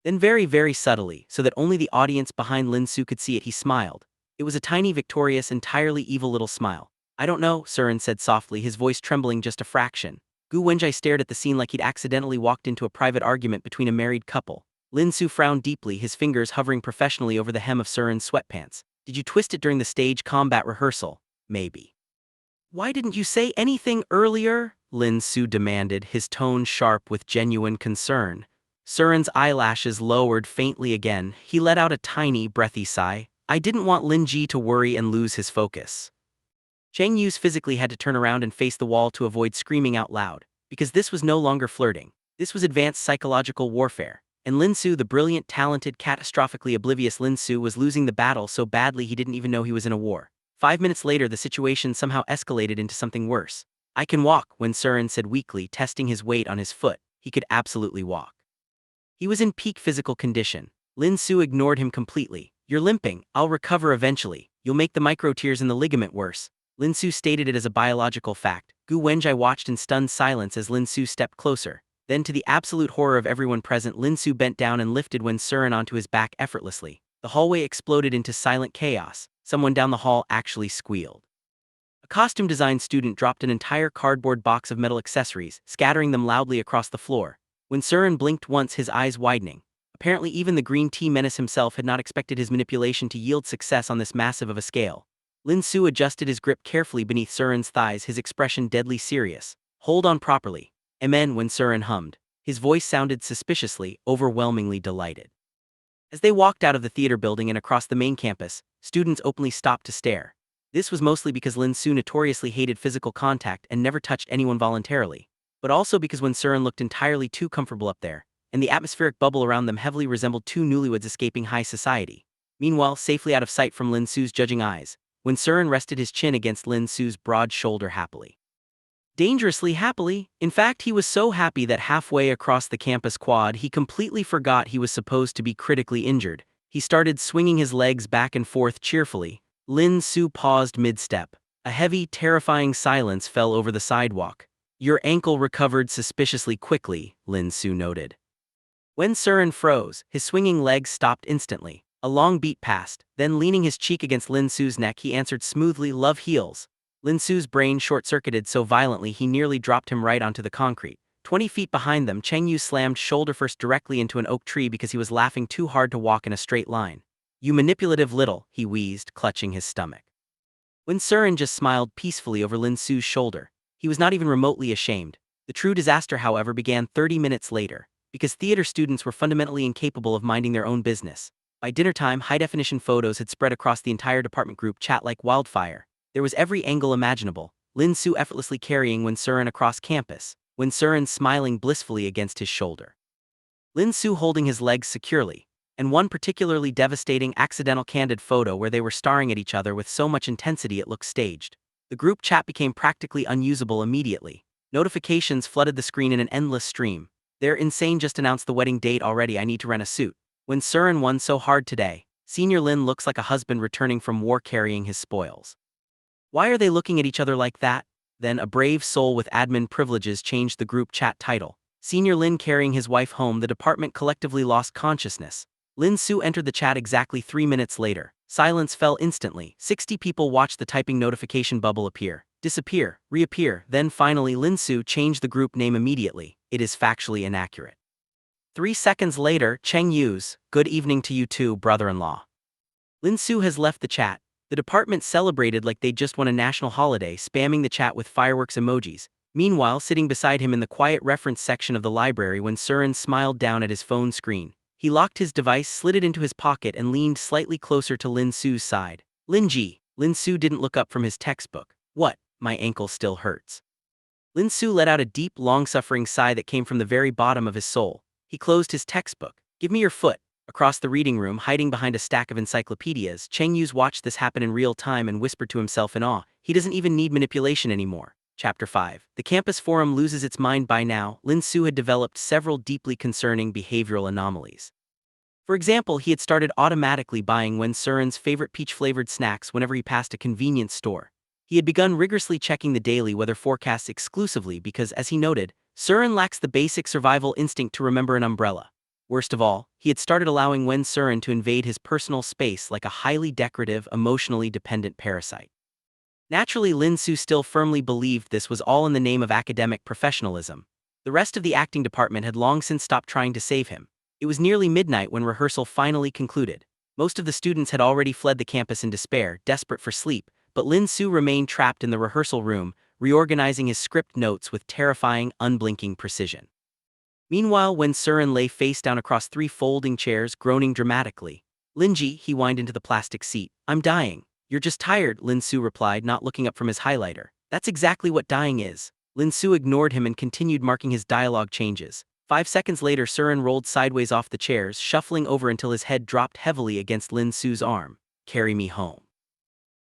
Then very, very subtly, so that only the audience behind Lin Xu could see it, he smiled. It was a tiny, victorious, entirely evil little smile. "I don't know," Siran said softly, his voice trembling just a fraction. Gu Wenjai stared at the scene like he'd accidentally walked into a private argument between a married couple. Lin Xu frowned deeply, his fingers hovering professionally over the hem of Siran's sweatpants. "Did you twist it during the stage combat rehearsal?" "Maybe." "Why didn't you say anything earlier?" Lin Xu demanded, his tone sharp with genuine concern. Siran's eyelashes lowered faintly again. He let out a tiny, breathy sigh. "I didn't want Lin Ji to worry and lose his focus." Cheng Yuze physically had to turn around and face the wall to avoid screaming out loud, because this was no longer flirting. This was advanced psychological warfare. And Lin Xu, the brilliant, talented, catastrophically oblivious Lin Xu, was losing the battle so badly he didn't even know he was in a war. 5 minutes later, the situation somehow escalated into something worse. "I can walk," Wen Siran said weakly, testing his weight on his foot. He could absolutely walk. He was in peak physical condition. Lin Xu ignored him completely. "You're limping. I'll recover eventually." You'll make the micro tears in the ligament worse. Lin Xu stated it as a biological fact. Gu Wenjai watched in stunned silence as Lin Xu stepped closer. Then, to the absolute horror of everyone present, Lin Xu bent down and lifted Wen Siran onto his back effortlessly. The hallway exploded into silent chaos. Someone down the hall actually squealed. A costume design student dropped an entire cardboard box of metal accessories, scattering them loudly across the floor. Wen Siran blinked once, his eyes widening. Apparently even the green tea menace himself had not expected his manipulation to yield success on this massive of a scale. Lin Xu adjusted his grip carefully beneath Siran's thighs, his expression deadly serious. Hold on properly. Amen, Wen Siran hummed. His voice sounded suspiciously, overwhelmingly delighted. As they walked out of the theater building and across the main campus, students openly stopped to stare. This was mostly because Lin Xu notoriously hated physical contact and never touched anyone voluntarily, but also because Wen Siran looked entirely too comfortable up there, and the atmospheric bubble around them heavily resembled two newlyweds escaping high society. Meanwhile, safely out of sight from Lin Xu's judging eyes, Wen Siran rested his chin against Lin Xu's broad shoulder happily. Dangerously happily. In fact, he was so happy that halfway across the campus quad he completely forgot he was supposed to be critically injured. He started swinging his legs back and forth cheerfully. Lin Xu paused mid-step. A heavy, terrifying silence fell over the sidewalk. Your ankle recovered suspiciously quickly, Lin Xu noted. Wen Siran froze, his swinging legs stopped instantly. A long beat passed, then leaning his cheek against Lin Xu's neck he answered smoothly, love heals. Lin Xu's brain short-circuited so violently he nearly dropped him right onto the concrete. 20 feet behind them, Cheng Yuze slammed shoulder-first directly into an oak tree because he was laughing too hard to walk in a straight line. You manipulative little, he wheezed, clutching his stomach. Wen Siran just smiled peacefully over Lin Xu's shoulder. He was not even remotely ashamed. The true disaster, however, began 30 minutes later, because theater students were fundamentally incapable of minding their own business. By dinner time, high-definition photos had spread across the entire department group chat like wildfire. There was every angle imaginable. Lin Xu effortlessly carrying Wen Siran across campus, Wen Siran smiling blissfully against his shoulder. Lin Xu holding his legs securely, and one particularly devastating accidental candid photo where they were staring at each other with so much intensity it looked staged. The group chat became practically unusable immediately. Notifications flooded the screen in an endless stream. They're insane, just announced the wedding date already, I need to rent a suit. Wen Siran won so hard today. Senior Lin looks like a husband returning from war carrying his spoils. Why are they looking at each other like that? Then a brave soul with admin privileges changed the group chat title. Senior Lin carrying his wife home, the department collectively lost consciousness. Lin Xu entered the chat exactly 3 minutes later. Silence fell instantly. 60 people watched the typing notification bubble appear, disappear, reappear. Then finally Lin Xu changed the group name immediately. It is factually inaccurate. 3 seconds later, Cheng Yuze, good evening to you too, brother-in-law. Lin Xu has left the chat. The department celebrated like they'd just won a national holiday, spamming the chat with fireworks emojis. Meanwhile, sitting beside him in the quiet reference section of the library, Wen Siran smiled down at his phone screen. He locked his device, slid it into his pocket, and leaned slightly closer to Lin Xu's side. Lin Xu didn't look up from his textbook. What? My ankle still hurts. Lin Xu let out a deep, long-suffering sigh that came from the very bottom of his soul. He closed his textbook. Give me your foot. Across the reading room, hiding behind a stack of encyclopedias, Cheng Yuze watched this happen in real time and whispered to himself in awe. He doesn't even need manipulation anymore. Chapter 5. The campus forum loses its mind. By now, Lin Xu had developed several deeply concerning behavioral anomalies. For example, he had started automatically buying Wen Siran's favorite peach-flavored snacks whenever he passed a convenience store. He had begun rigorously checking the daily weather forecasts exclusively because, as he noted, Siran lacks the basic survival instinct to remember an umbrella. Worst of all, he had started allowing Wen Siran to invade his personal space like a highly decorative, emotionally dependent parasite. Naturally, Lin Xu still firmly believed this was all in the name of academic professionalism. The rest of the acting department had long since stopped trying to save him. It was nearly midnight when rehearsal finally concluded. Most of the students had already fled the campus in despair, desperate for sleep, but Lin Xu remained trapped in the rehearsal room, reorganizing his script notes with terrifying, unblinking precision. Meanwhile, Wen Siran lay face down across 3 folding chairs, groaning dramatically. Linji, he whined into the plastic seat. I'm dying. You're just tired, Lin Xu replied, not looking up from his highlighter. That's exactly what dying is. Lin Xu ignored him and continued marking his dialogue changes. 5 seconds later, Siran rolled sideways off the chairs, shuffling over until his head dropped heavily against Lin Xu's arm. Carry me home.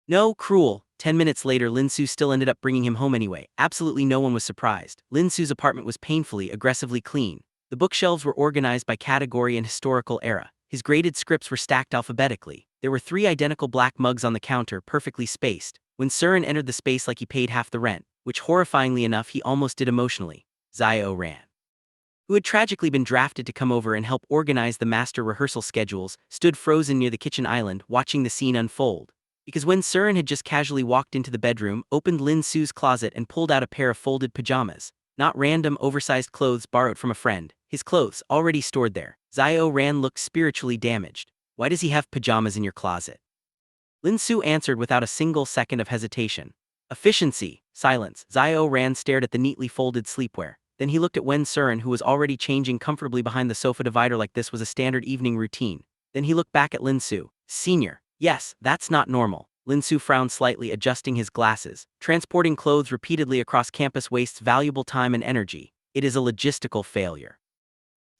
No, cruel. 10 minutes later, Lin Xu still ended up bringing him home anyway. Absolutely no one was surprised. Lin Xu's apartment was painfully, aggressively clean. The bookshelves were organized by category and historical era. His graded scripts were stacked alphabetically. There were 3 identical black mugs on the counter, perfectly spaced. Wen Siran entered the space like he paid half the rent, which horrifyingly enough he almost did emotionally. Xiao, who had tragically been drafted to come over and help organize the master rehearsal schedules, stood frozen near the kitchen island, watching the scene unfold. Because Wen Siran had just casually walked into the bedroom, opened Lin Xu's closet and pulled out a pair of folded pajamas. Not random, oversized clothes borrowed from a friend. His clothes, already stored there. Xiao looked spiritually damaged. Why does he have pajamas in your closet? Lin Xu answered without a single second of hesitation. Efficiency. Silence. Xiao stared at the neatly folded sleepwear. Then he looked at Wen Siran, who was already changing comfortably behind the sofa divider like this was a standard evening routine. Then he looked back at Lin Xu. Senior. Yes, that's not normal. Lin Xu frowned slightly, adjusting his glasses. Transporting clothes repeatedly across campus wastes valuable time and energy. It is a logistical failure.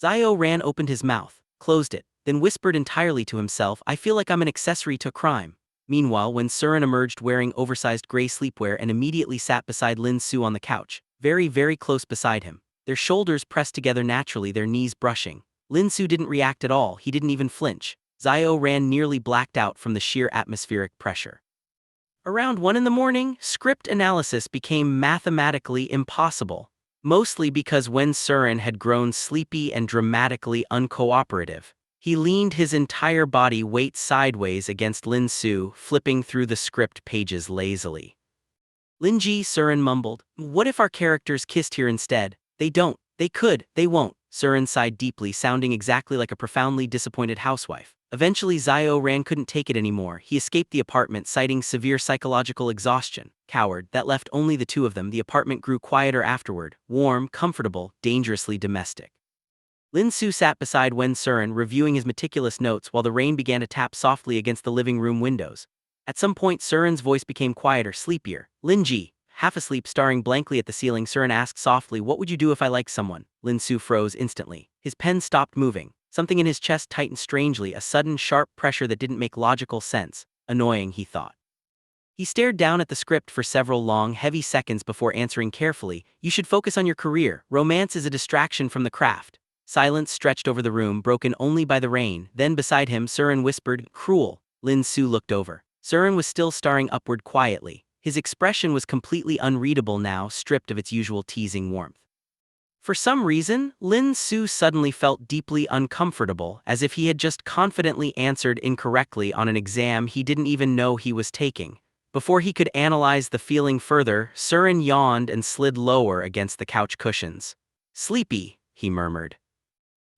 Xiao opened his mouth, closed it, then whispered entirely to himself, I feel like I'm an accessory to a crime. Meanwhile, Wen Siran emerged wearing oversized gray sleepwear and immediately sat beside Lin Xu on the couch, very, very close beside him. Their shoulders pressed together naturally, their knees brushing. Lin Xu didn't react at all, he didn't even flinch. Xiao nearly blacked out from the sheer atmospheric pressure. Around 1 in the morning, script analysis became mathematically impossible. Mostly because Wen Siran had grown sleepy and dramatically uncooperative. He leaned his entire body weight sideways against Lin Xu, flipping through the script pages lazily. Lin Siran mumbled, what if our characters kissed here instead? They don't, they could, they won't. Siran sighed deeply, sounding exactly like a profoundly disappointed housewife. Eventually Xiao couldn't take it anymore. He escaped the apartment, citing severe psychological exhaustion. Coward, that left only the two of them. The apartment grew quieter afterward, warm, comfortable, dangerously domestic. Lin Xu sat beside Wen Siran, reviewing his meticulous notes while the rain began to tap softly against the living room windows. At some point Siran's voice became quieter, sleepier. Lin Ji, half asleep, staring blankly at the ceiling, Siran asked softly, what would you do if I liked someone? Lin Xu froze instantly. His pen stopped moving. Something in his chest tightened strangely, a sudden sharp pressure that didn't make logical sense. Annoying, he thought. He stared down at the script for several long, heavy seconds before answering carefully, you should focus on your career. Romance is a distraction from the craft. Silence stretched over the room, broken only by the rain. Then beside him, Siran whispered, cruel. Lin Xu looked over. Siran was still staring upward quietly. His expression was completely unreadable now, stripped of its usual teasing warmth. For some reason, Lin Xu suddenly felt deeply uncomfortable, as if he had just confidently answered incorrectly on an exam he didn't even know he was taking. Before he could analyze the feeling further, Siran yawned and slid lower against the couch cushions. Sleepy, he murmured.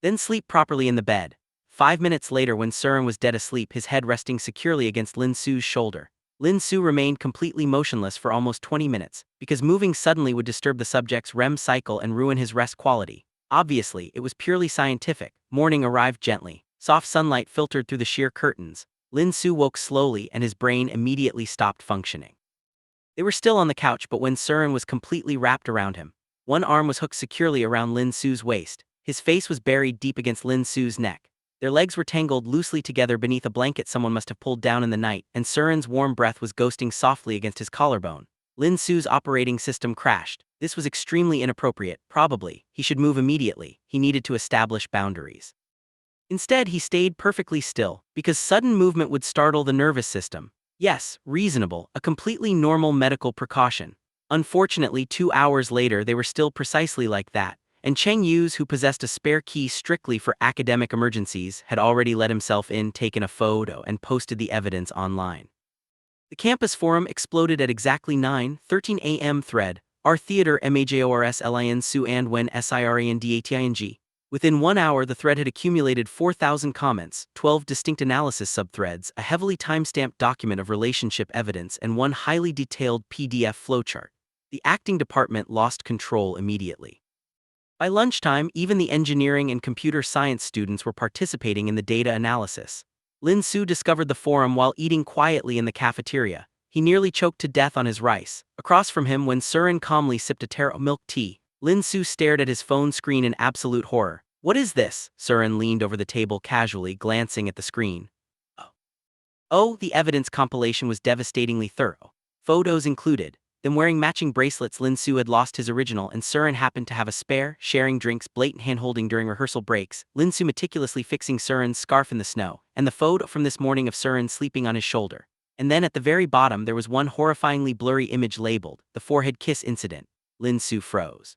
Then sleep properly in the bed. 5 minutes later, when Siran was dead asleep, his head resting securely against Lin Xu's shoulder. Lin Xu remained completely motionless for almost 20 minutes, because moving suddenly would disturb the subject's REM cycle and ruin his rest quality. Obviously, it was purely scientific. Morning arrived gently. Soft sunlight filtered through the sheer curtains. Lin Xu woke slowly and his brain immediately stopped functioning. They were still on the couch, but when Siran was completely wrapped around him. One arm was hooked securely around Lin Xu's waist. His face was buried deep against Lin Xu's neck. Their legs were tangled loosely together beneath a blanket someone must have pulled down in the night, and Siran's warm breath was ghosting softly against his collarbone. Lin Xu's operating system crashed. This was extremely inappropriate. Probably, he should move immediately. He needed to establish boundaries. Instead, he stayed perfectly still, because sudden movement would startle the nervous system. Yes, reasonable, a completely normal medical precaution. Unfortunately, 2 hours later they were still precisely like that. And Cheng Yuze, who possessed a spare key strictly for academic emergencies, had already let himself in, taken a photo, and posted the evidence online. The campus forum exploded at exactly 9:13 a.m. Thread, our theater MAJORS LIN Su and Wen SIRANDATING. Within 1 hour the thread had accumulated 4,000 comments, 12 distinct analysis subthreads, a heavily timestamped document of relationship evidence, and one highly detailed PDF flowchart. The acting department lost control immediately. By lunchtime, even the engineering and computer science students were participating in the data analysis. Lin Xu discovered the forum while eating quietly in the cafeteria. He nearly choked to death on his rice. Across from him, when Siran calmly sipped a taro milk tea, Lin Xu stared at his phone screen in absolute horror. What is this? Siran leaned over the table casually, glancing at the screen. Oh, the evidence compilation was devastatingly thorough. Photos included. Then wearing matching bracelets, Lin Xu had lost his original and Siran happened to have a spare, sharing drinks, blatant hand-holding during rehearsal breaks, Lin Xu meticulously fixing Siran's scarf in the snow, and the photo from this morning of Siran sleeping on his shoulder. And then at the very bottom there was one horrifyingly blurry image labeled, the forehead kiss incident. Lin Xu froze.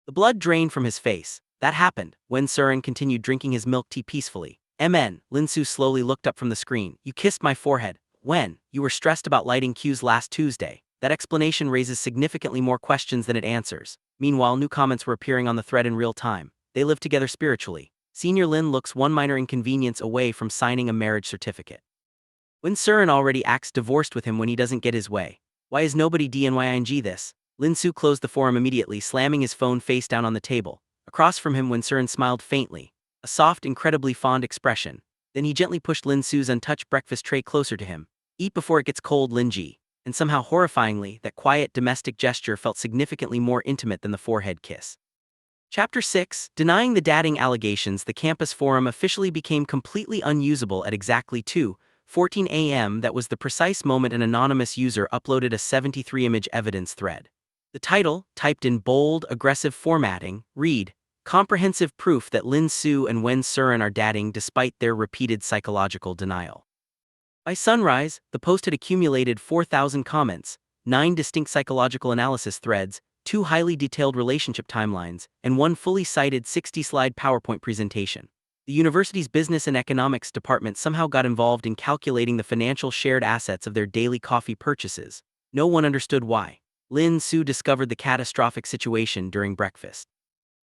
The blood drained from his face. That happened. Wen Siran continued drinking his milk tea peacefully. Lin Xu slowly looked up from the screen. You kissed my forehead. When? You were stressed about lighting cues last Tuesday. That explanation raises significantly more questions than it answers. Meanwhile, new comments were appearing on the thread in real time. They live together spiritually. Senior Lin looks one minor inconvenience away from signing a marriage certificate. Wen Siran already acts divorced with him when he doesn't get his way. Why is nobody DNYing this? Lin Xu closed the forum immediately, slamming his phone face down on the table. Across from him, Wen Siran smiled faintly. A soft, incredibly fond expression. Then he gently pushed Lin Xu's untouched breakfast tray closer to him. Eat before it gets cold, Lin Ji. And somehow horrifyingly, that quiet domestic gesture felt significantly more intimate than the forehead kiss. Chapter 6, Denying the dating allegations. The campus forum officially became completely unusable at exactly 2:14 a.m. That was the precise moment an anonymous user uploaded a 73-image evidence thread. The title, typed in bold, aggressive formatting, read, "Comprehensive proof that Lin Xu and Wen Siran are dating despite their repeated psychological denial." By sunrise, the post had accumulated 4,000 comments, 9 distinct psychological analysis threads, 2 highly detailed relationship timelines, and 1 fully cited 60-slide PowerPoint presentation. The university's business and economics department somehow got involved in calculating the financial shared assets of their daily coffee purchases. No one understood why. Lin Xu discovered the catastrophic situation during breakfast,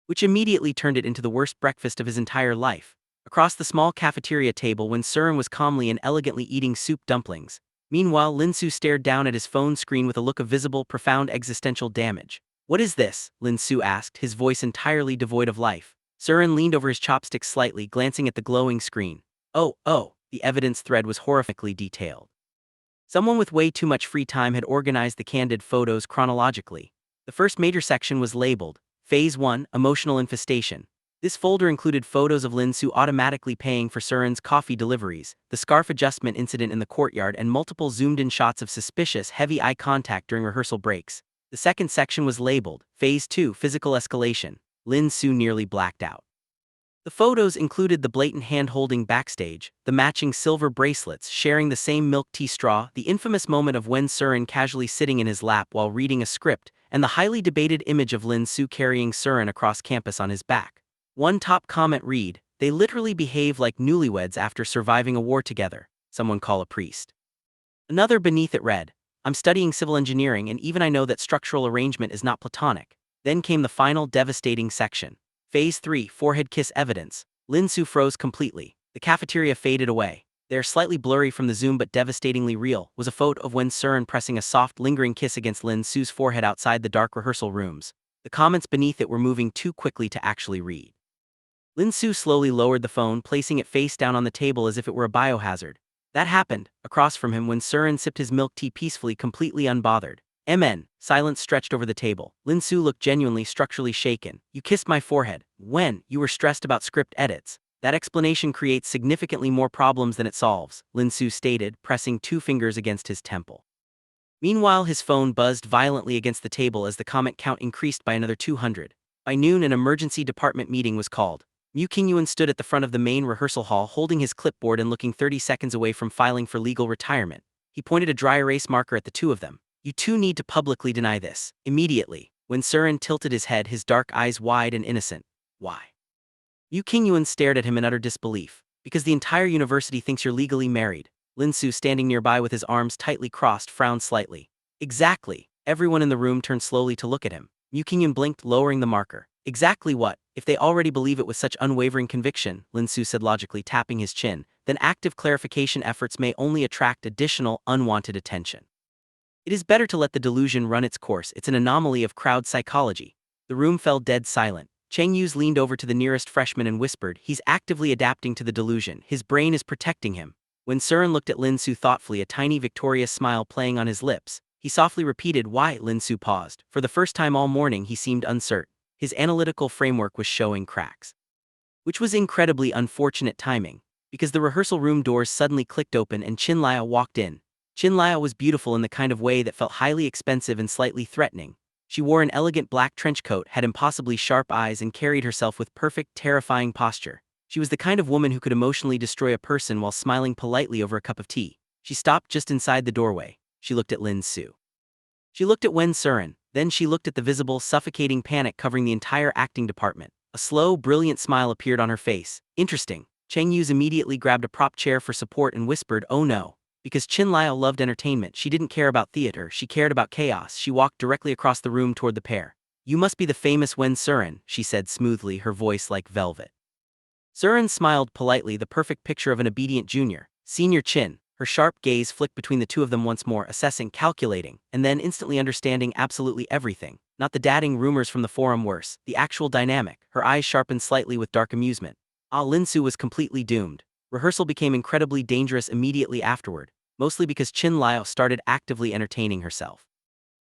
which immediately turned it into the worst breakfast of his entire life. Across the small cafeteria table, Wen Siran was calmly and elegantly eating soup dumplings. Meanwhile, Lin Xu stared down at his phone screen with a look of visible, profound existential damage. "What is this?" Lin Xu asked, his voice entirely devoid of life. Siran leaned over his chopsticks slightly, glancing at the glowing screen. Oh, the evidence thread was horrifically detailed. Someone with way too much free time had organized the candid photos chronologically. The first major section was labeled, Phase 1, Emotional Infestation. This folder included photos of Lin Xu automatically paying for Siran's coffee deliveries, the scarf adjustment incident in the courtyard, and multiple zoomed-in shots of suspicious, heavy eye contact during rehearsal breaks. The second section was labeled, Phase 2, Physical Escalation. Lin Xu nearly blacked out. The photos included the blatant hand-holding backstage, the matching silver bracelets sharing the same milk tea straw, the infamous moment of Wen Siran casually sitting in his lap while reading a script, and the highly debated image of Lin Xu carrying Siran across campus on his back. One top comment read, "They literally behave like newlyweds after surviving a war together. Someone call a priest." Another beneath it read, "I'm studying civil engineering and even I know that structural arrangement is not platonic." Then came the final devastating section. Phase 3, Forehead Kiss Evidence. Lin Xu froze completely. The cafeteria faded away. There, slightly blurry from the zoom but devastatingly real, was a photo of Wen Siran pressing a soft, lingering kiss against Lin Xu's forehead outside the dark rehearsal rooms. The comments beneath it were moving too quickly to actually read. Lin Xu slowly lowered the phone, placing it face down on the table as if it were a biohazard. That happened. Across from him, Wen Siran sipped his milk tea peacefully, completely unbothered. Silence stretched over the table. Lin Xu looked genuinely, structurally shaken. "You kissed my forehead. When? You were stressed about script edits." "That explanation creates significantly more problems than it solves," Lin Xu stated, pressing 2 fingers against his temple. Meanwhile, his phone buzzed violently against the table as the comment count increased by another 200. By noon, an emergency department meeting was called. Cheng Yuze stood at the front of the main rehearsal hall holding his clipboard and looking 30 seconds away from filing for legal retirement. He pointed a dry erase marker at the two of them. "You two need to publicly deny this, immediately." When Siran tilted his head, his dark eyes wide and innocent. "Why?" Cheng Yuze stared at him in utter disbelief. "Because the entire university thinks you're legally married." Lin Xu, standing nearby with his arms tightly crossed, frowned slightly. "Exactly." Everyone in the room turned slowly to look at him. Cheng Yuze blinked, lowering the marker. "Exactly what? If they already believe it with such unwavering conviction," Lin Xu said logically, tapping his chin, "then active clarification efforts may only attract additional, unwanted attention. It is better to let the delusion run its course. It's an anomaly of crowd psychology." The room fell dead silent. Cheng Yuze leaned over to the nearest freshman and whispered, "He's actively adapting to the delusion. His brain is protecting him." When Siran looked at Lin Xu thoughtfully, a tiny victorious smile playing on his lips, he softly repeated, "Why?" Lin Xu paused. For the first time all morning, he seemed uncertain. His analytical framework was showing cracks. Which was incredibly unfortunate timing, because the rehearsal room doors suddenly clicked open and Chin Lia walked in. Qin Liao was beautiful in the kind of way that felt highly expensive and slightly threatening. She wore an elegant black trench coat, had impossibly sharp eyes, and carried herself with perfect, terrifying posture. She was the kind of woman who could emotionally destroy a person while smiling politely over a cup of tea. She stopped just inside the doorway. She looked at Lin Xu. She looked at Wen Siran, then she looked at the visible, suffocating panic covering the entire acting department. A slow, brilliant smile appeared on her face. Interesting. Cheng Yuze immediately grabbed a prop chair for support and whispered, "Oh no." Because Qin Liao loved entertainment, she didn't care about theater, she cared about chaos. She walked directly across the room toward the pair. "You must be the famous Wen Siran," she said smoothly, her voice like velvet. Siran smiled politely, the perfect picture of an obedient junior. Senior Qin. Her sharp gaze flicked between the two of them once more, assessing, calculating, and then instantly understanding absolutely everything. Not the dating rumors from the forum, worse, the actual dynamic. Her eyes sharpened slightly with dark amusement. Lin Xu was completely doomed. Rehearsal became incredibly dangerous immediately afterward, mostly because Qin Liao started actively entertaining herself.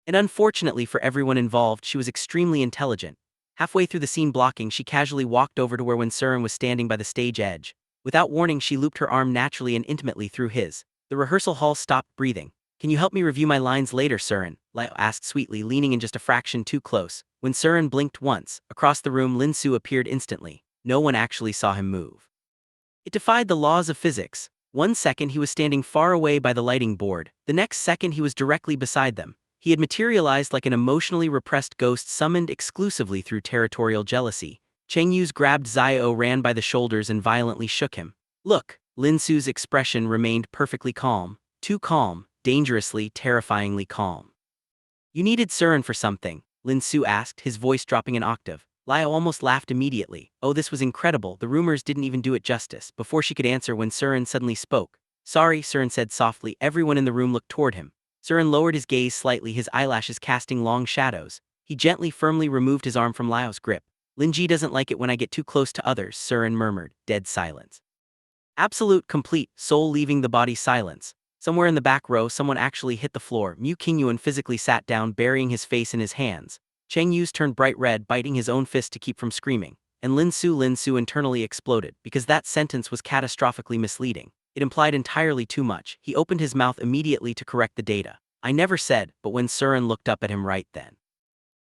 And unfortunately for everyone involved, she was extremely intelligent. Halfway through the scene blocking, she casually walked over to where Wen Siran was standing by the stage edge. Without warning, she looped her arm naturally and intimately through his. The rehearsal hall stopped breathing. "Can you help me review my lines later, Siran?" Liao asked sweetly, leaning in just a fraction too close. When Siran blinked once, across the room Lin Xu appeared instantly. No one actually saw him move. It defied the laws of physics. One second he was standing far away by the lighting board, the next second he was directly beside them. He had materialized like an emotionally repressed ghost summoned exclusively through territorial jealousy. Cheng Yuze grabbed Xiao, ran by the shoulders and violently shook him. "Look." Lin Xu's expression remained perfectly calm. Too calm, dangerously, terrifyingly calm. "You needed Siran for something?" Lin Xu asked, his voice dropping an octave. Liao almost laughed immediately. Oh, this was incredible, the rumors didn't even do it justice. Before she could answer, Wen Siran suddenly spoke. "Sorry," Siran said softly. Everyone in the room looked toward him. Siran lowered his gaze slightly, his eyelashes casting long shadows. He gently, firmly removed his arm from Liao's grip. "Linji doesn't like it when I get too close to others," Siran murmured. Dead silence. Absolute, complete, soul leaving the body silence. Somewhere in the back row, someone actually hit the floor. Mu Qingyuan physically sat down, burying his face in his hands. Cheng Yuze turned bright red, biting his own fist to keep from screaming. And Lin Xu internally exploded, because that sentence was catastrophically misleading. It implied entirely too much. He opened his mouth immediately to correct the data. "I never said," but when Siran looked up at him right then.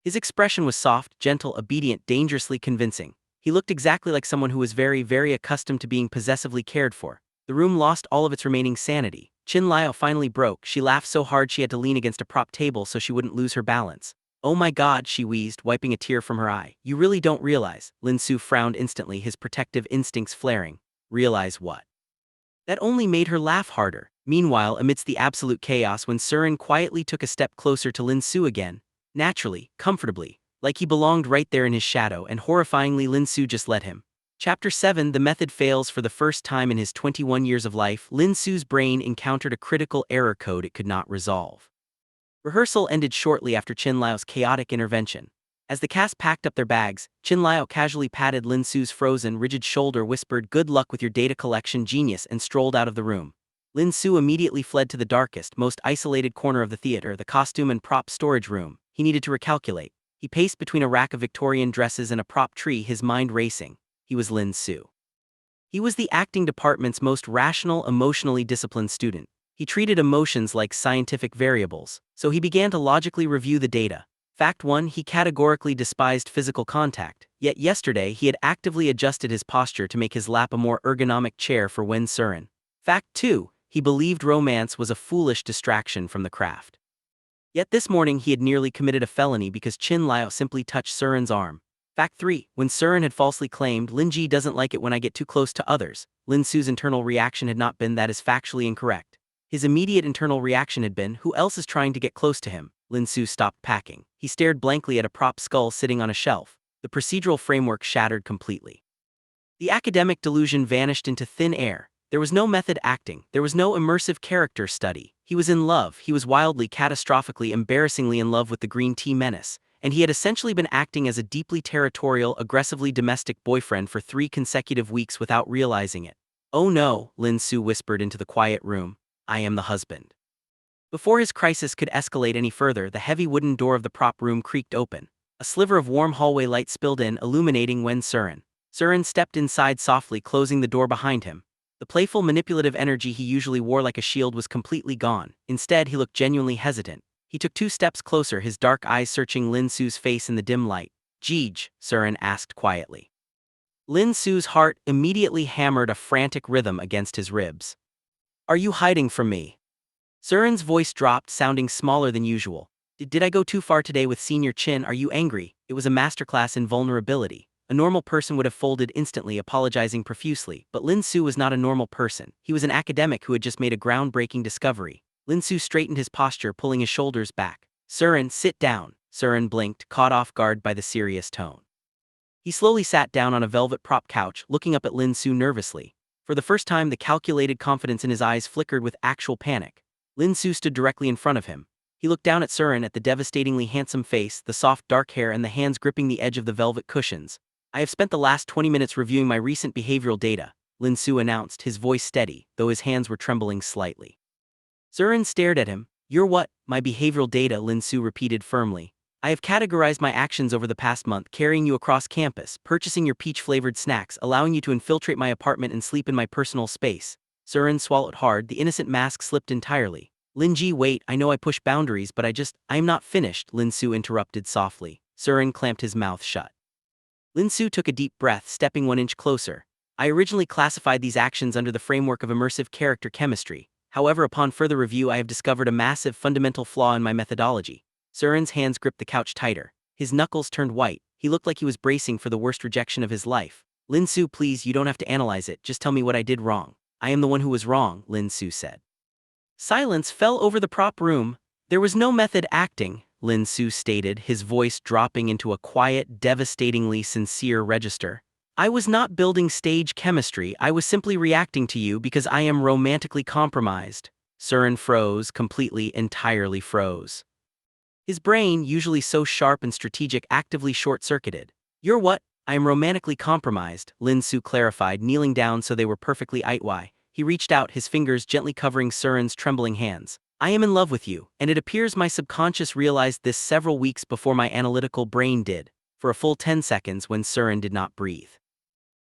His expression was soft, gentle, obedient, dangerously convincing. He looked exactly like someone who was very, very accustomed to being possessively cared for. The room lost all of its remaining sanity. Qin Liao finally broke. She laughed so hard she had to lean against a prop table so she wouldn't lose her balance. "Oh my God," she wheezed, wiping a tear from her eye. "You really don't realize." Lin Xu frowned instantly, his protective instincts flaring. "Realize what?" That only made her laugh harder. Meanwhile, amidst the absolute chaos, when Siran quietly took a step closer to Lin Xu again, naturally, comfortably, like he belonged right there in his shadow, and horrifyingly Lin Xu just let him. Chapter 7. The method fails. For the first time in his 21 years of life, Lin Xu's brain encountered a critical error code it could not resolve. Rehearsal ended shortly after Qin Liao's chaotic intervention. As the cast packed up their bags, Qin Liao casually patted Lin Xu's frozen, rigid shoulder, whispered, "Good luck with your data collection, genius," and strolled out of the room. Lin Xu immediately fled to the darkest, most isolated corner of the theater, the costume and prop storage room. He needed to recalculate. He paced between a rack of Victorian dresses and a prop tree, his mind racing. He was Lin Xu. He was the acting department's most rational, emotionally disciplined student. He treated emotions like scientific variables, so he began to logically review the data. Fact 1. He categorically despised physical contact, yet yesterday he had actively adjusted his posture to make his lap a more ergonomic chair for Wen Siran. Fact 2. He believed romance was a foolish distraction from the craft. Yet this morning he had nearly committed a felony because Qin Liao simply touched Siran's arm. Fact 3. When Siran had falsely claimed, "Linji doesn't like it when I get too close to others," Lin Xu's internal reaction had not been, "That is factually incorrect." His immediate internal reaction had been, "Who else is trying to get close to him?" Lin Xu stopped packing. He stared blankly at a prop skull sitting on a shelf. The procedural framework shattered completely. The academic delusion vanished into thin air. There was no method acting, there was no immersive character study. He was in love, he was wildly, catastrophically, embarrassingly in love with the green tea menace, and he had essentially been acting as a deeply territorial, aggressively domestic boyfriend for 3 consecutive weeks without realizing it. "Oh no," Lin Xu whispered into the quiet room. "I am the husband." Before his crisis could escalate any further, the heavy wooden door of the prop room creaked open. A sliver of warm hallway light spilled in, illuminating Wen Siran. Siran stepped inside softly, closing the door behind him. The playful, manipulative energy he usually wore like a shield was completely gone. Instead, he looked genuinely hesitant. He took 2 steps closer, his dark eyes searching Lin Xu's face in the dim light. "Jeej?" Siran asked quietly. Lin Xu's heart immediately hammered a frantic rhythm against his ribs. "Are you hiding from me?" Siran's voice dropped, sounding smaller than usual. Did I go too far today with Senior Chin? Are you angry?" It was a masterclass in vulnerability. A normal person would have folded instantly, apologizing profusely, but Lin Xu was not a normal person. He was an academic who had just made a groundbreaking discovery. Lin Xu straightened his posture, pulling his shoulders back. "Siran, sit down." Siran blinked, caught off guard by the serious tone. He slowly sat down on a velvet prop couch, looking up at Lin Xu nervously. For the first time, the calculated confidence in his eyes flickered with actual panic. Lin Xu stood directly in front of him. He looked down at Siran, at the devastatingly handsome face, the soft dark hair, and the hands gripping the edge of the velvet cushions. "I have spent the last 20 minutes reviewing my recent behavioral data," Lin Xu announced, his voice steady, though his hands were trembling slightly. Siran stared at him. "Your what?" "My behavioral data," Lin Xu repeated firmly. "I have categorized my actions over the past month, carrying you across campus, purchasing your peach-flavored snacks, allowing you to infiltrate my apartment and sleep in my personal space." Siran swallowed hard, the innocent mask slipped entirely. "Linji, wait, I know I push boundaries, but I am not finished," Lin Xu interrupted softly. Siran clamped his mouth shut. Lin Xu took a deep breath, stepping 1 inch closer. "I originally classified these actions under the framework of immersive character chemistry. However, upon further review, I have discovered a massive fundamental flaw in my methodology." Siran's hands gripped the couch tighter. His knuckles turned white. He looked like he was bracing for the worst rejection of his life. "Lin Xu, please, you don't have to analyze it, just tell me what I did wrong." "I am the one who was wrong," Lin Xu said. Silence fell over the prop room. "There was no method acting," Lin Xu stated, his voice dropping into a quiet, devastatingly sincere register. "I was not building stage chemistry, I was simply reacting to you because I am romantically compromised." Siran froze, completely, entirely froze. His brain, usually so sharp and strategic, actively short-circuited. "You're what?" "I am romantically compromised," Lin Xu clarified, kneeling down so they were perfectly eitwise. He reached out, his fingers gently covering Siran's trembling hands. "I am in love with you, and it appears my subconscious realized this several weeks before my analytical brain did." For a full 10 seconds, when Siran did not breathe,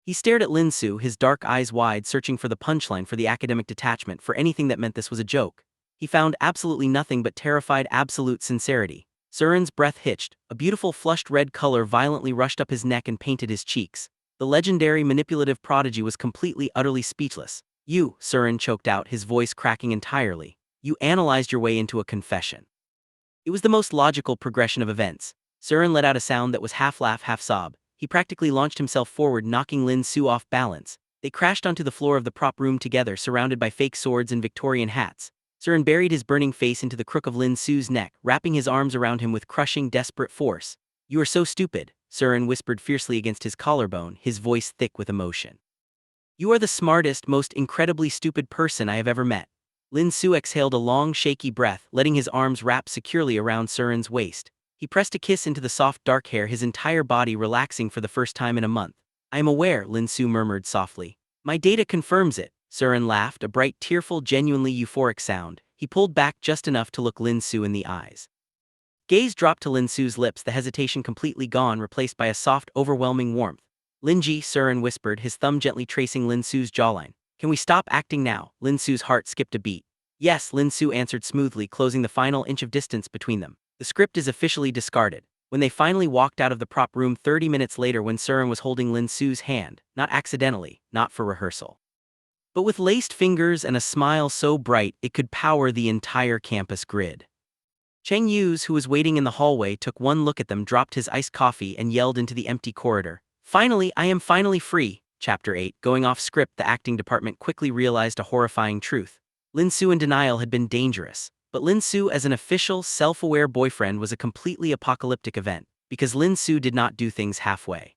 he stared at Lin Xu, his dark eyes wide, searching for the punchline, for the academic detachment, for anything that meant this was a joke. He found absolutely nothing but terrified, absolute sincerity. Siran's breath hitched. A beautiful flushed red color violently rushed up his neck and painted his cheeks. The legendary manipulative prodigy was completely, utterly speechless. "You," Siran choked out, his voice cracking entirely. "You analyzed your way into a confession." It was the most logical progression of events. Siran let out a sound that was half laugh, half sob. He practically launched himself forward, knocking Lin Xu off balance. They crashed onto the floor of the prop room together, surrounded by fake swords and Victorian hats. Siran buried his burning face into the crook of Lin Xu's neck, wrapping his arms around him with crushing, desperate force. "You are so stupid," Siran whispered fiercely against his collarbone, his voice thick with emotion. "You are the smartest, most incredibly stupid person I have ever met." Lin Xu exhaled a long, shaky breath, letting his arms wrap securely around Siran's waist. He pressed a kiss into the soft dark hair, his entire body relaxing for the first time in a month. "I am aware," Lin Xu murmured softly. "My data confirms it." Siran laughed, a bright, tearful, genuinely euphoric sound. He pulled back just enough to look Lin Xu in the eyes. Gaze dropped to Lin Xu's lips, the hesitation completely gone, replaced by a soft, overwhelming warmth. "Linji," Siran whispered, his thumb gently tracing Lin Xu's jawline. "Can we stop acting now?" Lin Xu's heart skipped a beat. "Yes," Lin Xu answered smoothly, closing the final inch of distance between them. "The script is officially discarded." When they finally walked out of the prop room 30 minutes later, when Siran was holding Lin Xu's hand, not accidentally, not for rehearsal, but with laced fingers and a smile so bright it could power the entire campus grid. Cheng Yuze, who was waiting in the hallway, took one look at them, dropped his iced coffee, and yelled into the empty corridor. "Finally, I am finally free." Chapter 8. Going off script, the acting department quickly realized a horrifying truth. Lin Xu in denial had been dangerous, but Lin Xu as an official, self-aware boyfriend was a completely apocalyptic event, because Lin Xu did not do things halfway.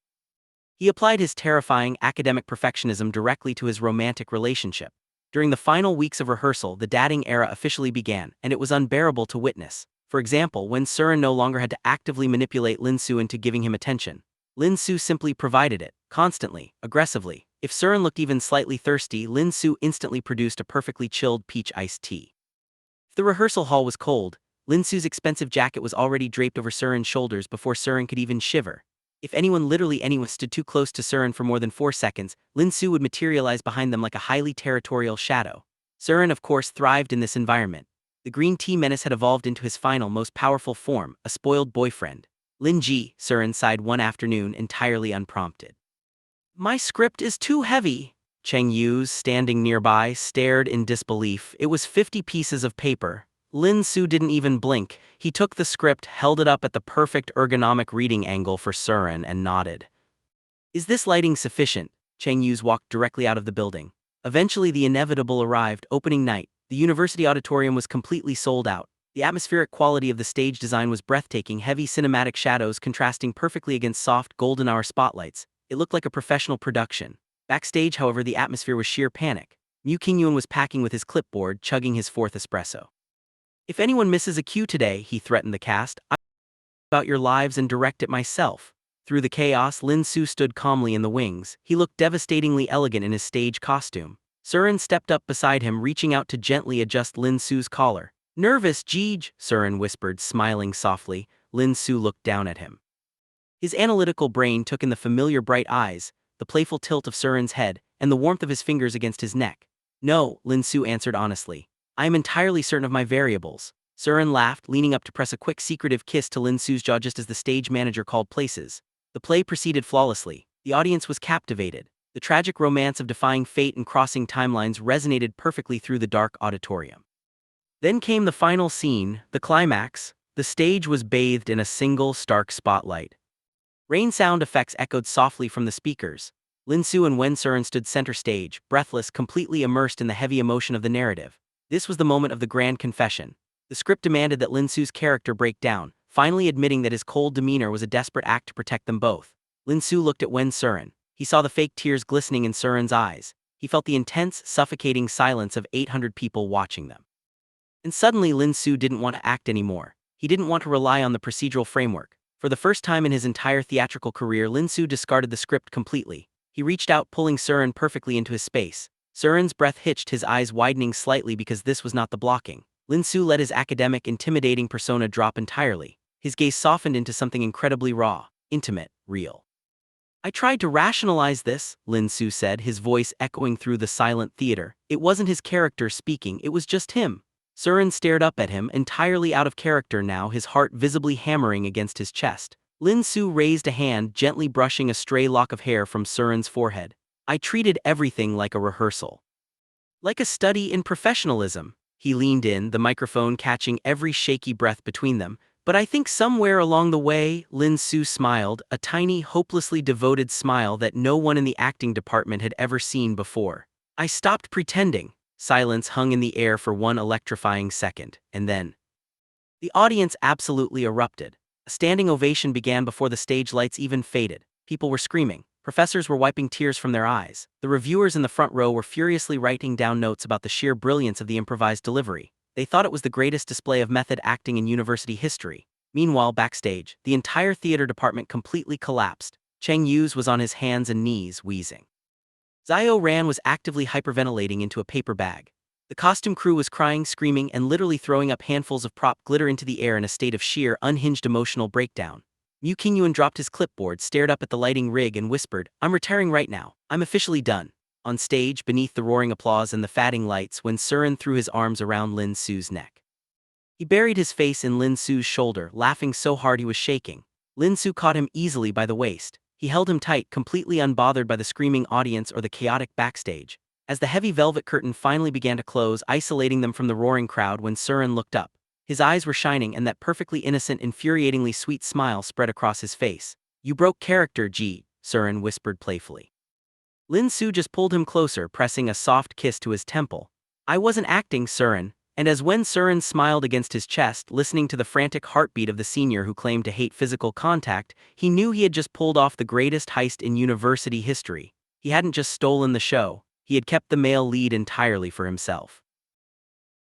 He applied his terrifying academic perfectionism directly to his romantic relationship. During the final weeks of rehearsal, the dating era officially began, and it was unbearable to witness. For example, when Siran no longer had to actively manipulate Lin Xu into giving him attention, Lin Xu simply provided it, constantly, aggressively. If Siran looked even slightly thirsty, Lin Xu instantly produced a perfectly chilled peach iced tea. If the rehearsal hall was cold, Lin Xu's expensive jacket was already draped over Siran's shoulders before Siran could even shiver. If anyone stood too close to Siran for more than 4 seconds, Lin Xu would materialize behind them like a highly territorial shadow. Siran, of course, thrived in this environment. The green tea menace had evolved into his final, most powerful form, a spoiled boyfriend. Lin Ji, Siran sighed one afternoon, entirely unprompted. My script is too heavy. Cheng Yuze, standing nearby, stared in disbelief. It was 50 pieces of paper. Lin Xu didn't even blink. He took the script, held it up at the perfect ergonomic reading angle for Siran, and nodded. Is this lighting sufficient? Cheng Yuze walked directly out of the building. Eventually the inevitable arrived, opening night. The university auditorium was completely sold out. The atmospheric quality of the stage design was breathtaking, heavy cinematic shadows contrasting perfectly against soft, golden hour spotlights. It looked like a professional production. Backstage, however, the atmosphere was sheer panic. Mu Qingyuan was packing with his clipboard, chugging his 4th espresso. If anyone misses a cue today, he threatened the cast, I'll about your lives and direct it myself. Through the chaos, Lin Xu stood calmly in the wings. He looked devastatingly elegant in his stage costume. Siran stepped up beside him, reaching out to gently adjust Lin Xu's collar. Nervous, Jeej, Siran whispered, smiling softly. Lin Xu looked down at him. His analytical brain took in the familiar bright eyes, the playful tilt of Siran's head, and the warmth of his fingers against his neck. No, Lin Xu answered honestly. I am entirely certain of my variables. Siran laughed, leaning up to press a quick secretive kiss to Lin Xu's jaw just as the stage manager called places. The play proceeded flawlessly. The audience was captivated. The tragic romance of defying fate and crossing timelines resonated perfectly through the dark auditorium. Then came the final scene, the climax. The stage was bathed in a single stark spotlight. Rain sound effects echoed softly from the speakers. Lin Xu and Wen Siran stood center stage, breathless, completely immersed in the heavy emotion of the narrative. This was the moment of the grand confession. The script demanded that Lin Xu's character break down, finally admitting that his cold demeanor was a desperate act to protect them both. Lin Xu looked at Wen Siran. He saw the fake tears glistening in Siran's eyes. He felt the intense, suffocating silence of 800 people watching them. And suddenly Lin Xu didn't want to act anymore. He didn't want to rely on the procedural framework. For the first time in his entire theatrical career, Lin Xu discarded the script completely. He reached out, pulling Siran perfectly into his space. Siran's breath hitched, his eyes widening slightly because this was not the blocking. Lin Xu let his academic, intimidating persona drop entirely. His gaze softened into something incredibly raw, intimate, real. I tried to rationalize this, Lin Xu said, his voice echoing through the silent theater. It wasn't his character speaking, it was just him. Siran stared up at him, entirely out of character now, his heart visibly hammering against his chest. Lin Xu raised a hand, gently brushing a stray lock of hair from Siran's forehead. I treated everything like a rehearsal. Like a study in professionalism. He leaned in, the microphone catching every shaky breath between them. But I think somewhere along the way, Lin Xu smiled, a tiny, hopelessly devoted smile that no one in the acting department had ever seen before. I stopped pretending. Silence hung in the air for one electrifying second, and then the audience absolutely erupted. A standing ovation began before the stage lights even faded. People were screaming. Professors were wiping tears from their eyes. The reviewers in the front row were furiously writing down notes about the sheer brilliance of the improvised delivery. They thought it was the greatest display of method acting in university history. Meanwhile, backstage, the entire theater department completely collapsed. Cheng Yuze was on his hands and knees, wheezing. Zhao Ran was actively hyperventilating into a paper bag. The costume crew was crying, screaming, and literally throwing up handfuls of prop glitter into the air in a state of sheer, unhinged emotional breakdown. Mu Qingyuan dropped his clipboard, stared up at the lighting rig, and whispered, I'm retiring right now. I'm officially done. On stage, beneath the roaring applause and the fading lights, Wen Siran threw his arms around Lin Xu's neck. He buried his face in Lin Xu's shoulder, laughing so hard he was shaking. Lin Xu caught him easily by the waist. He held him tight, completely unbothered by the screaming audience or the chaotic backstage. As the heavy velvet curtain finally began to close, isolating them from the roaring crowd, Wen Siran looked up. His eyes were shining, and that perfectly innocent, infuriatingly sweet smile spread across his face. You broke character, Ji, Siran whispered playfully. Lin Xu just pulled him closer, pressing a soft kiss to his temple. I wasn't acting, Siran. And as Wen Siran smiled against his chest, listening to the frantic heartbeat of the senior who claimed to hate physical contact, he knew he had just pulled off the greatest heist in university history. He hadn't just stolen the show, he had kept the male lead entirely for himself.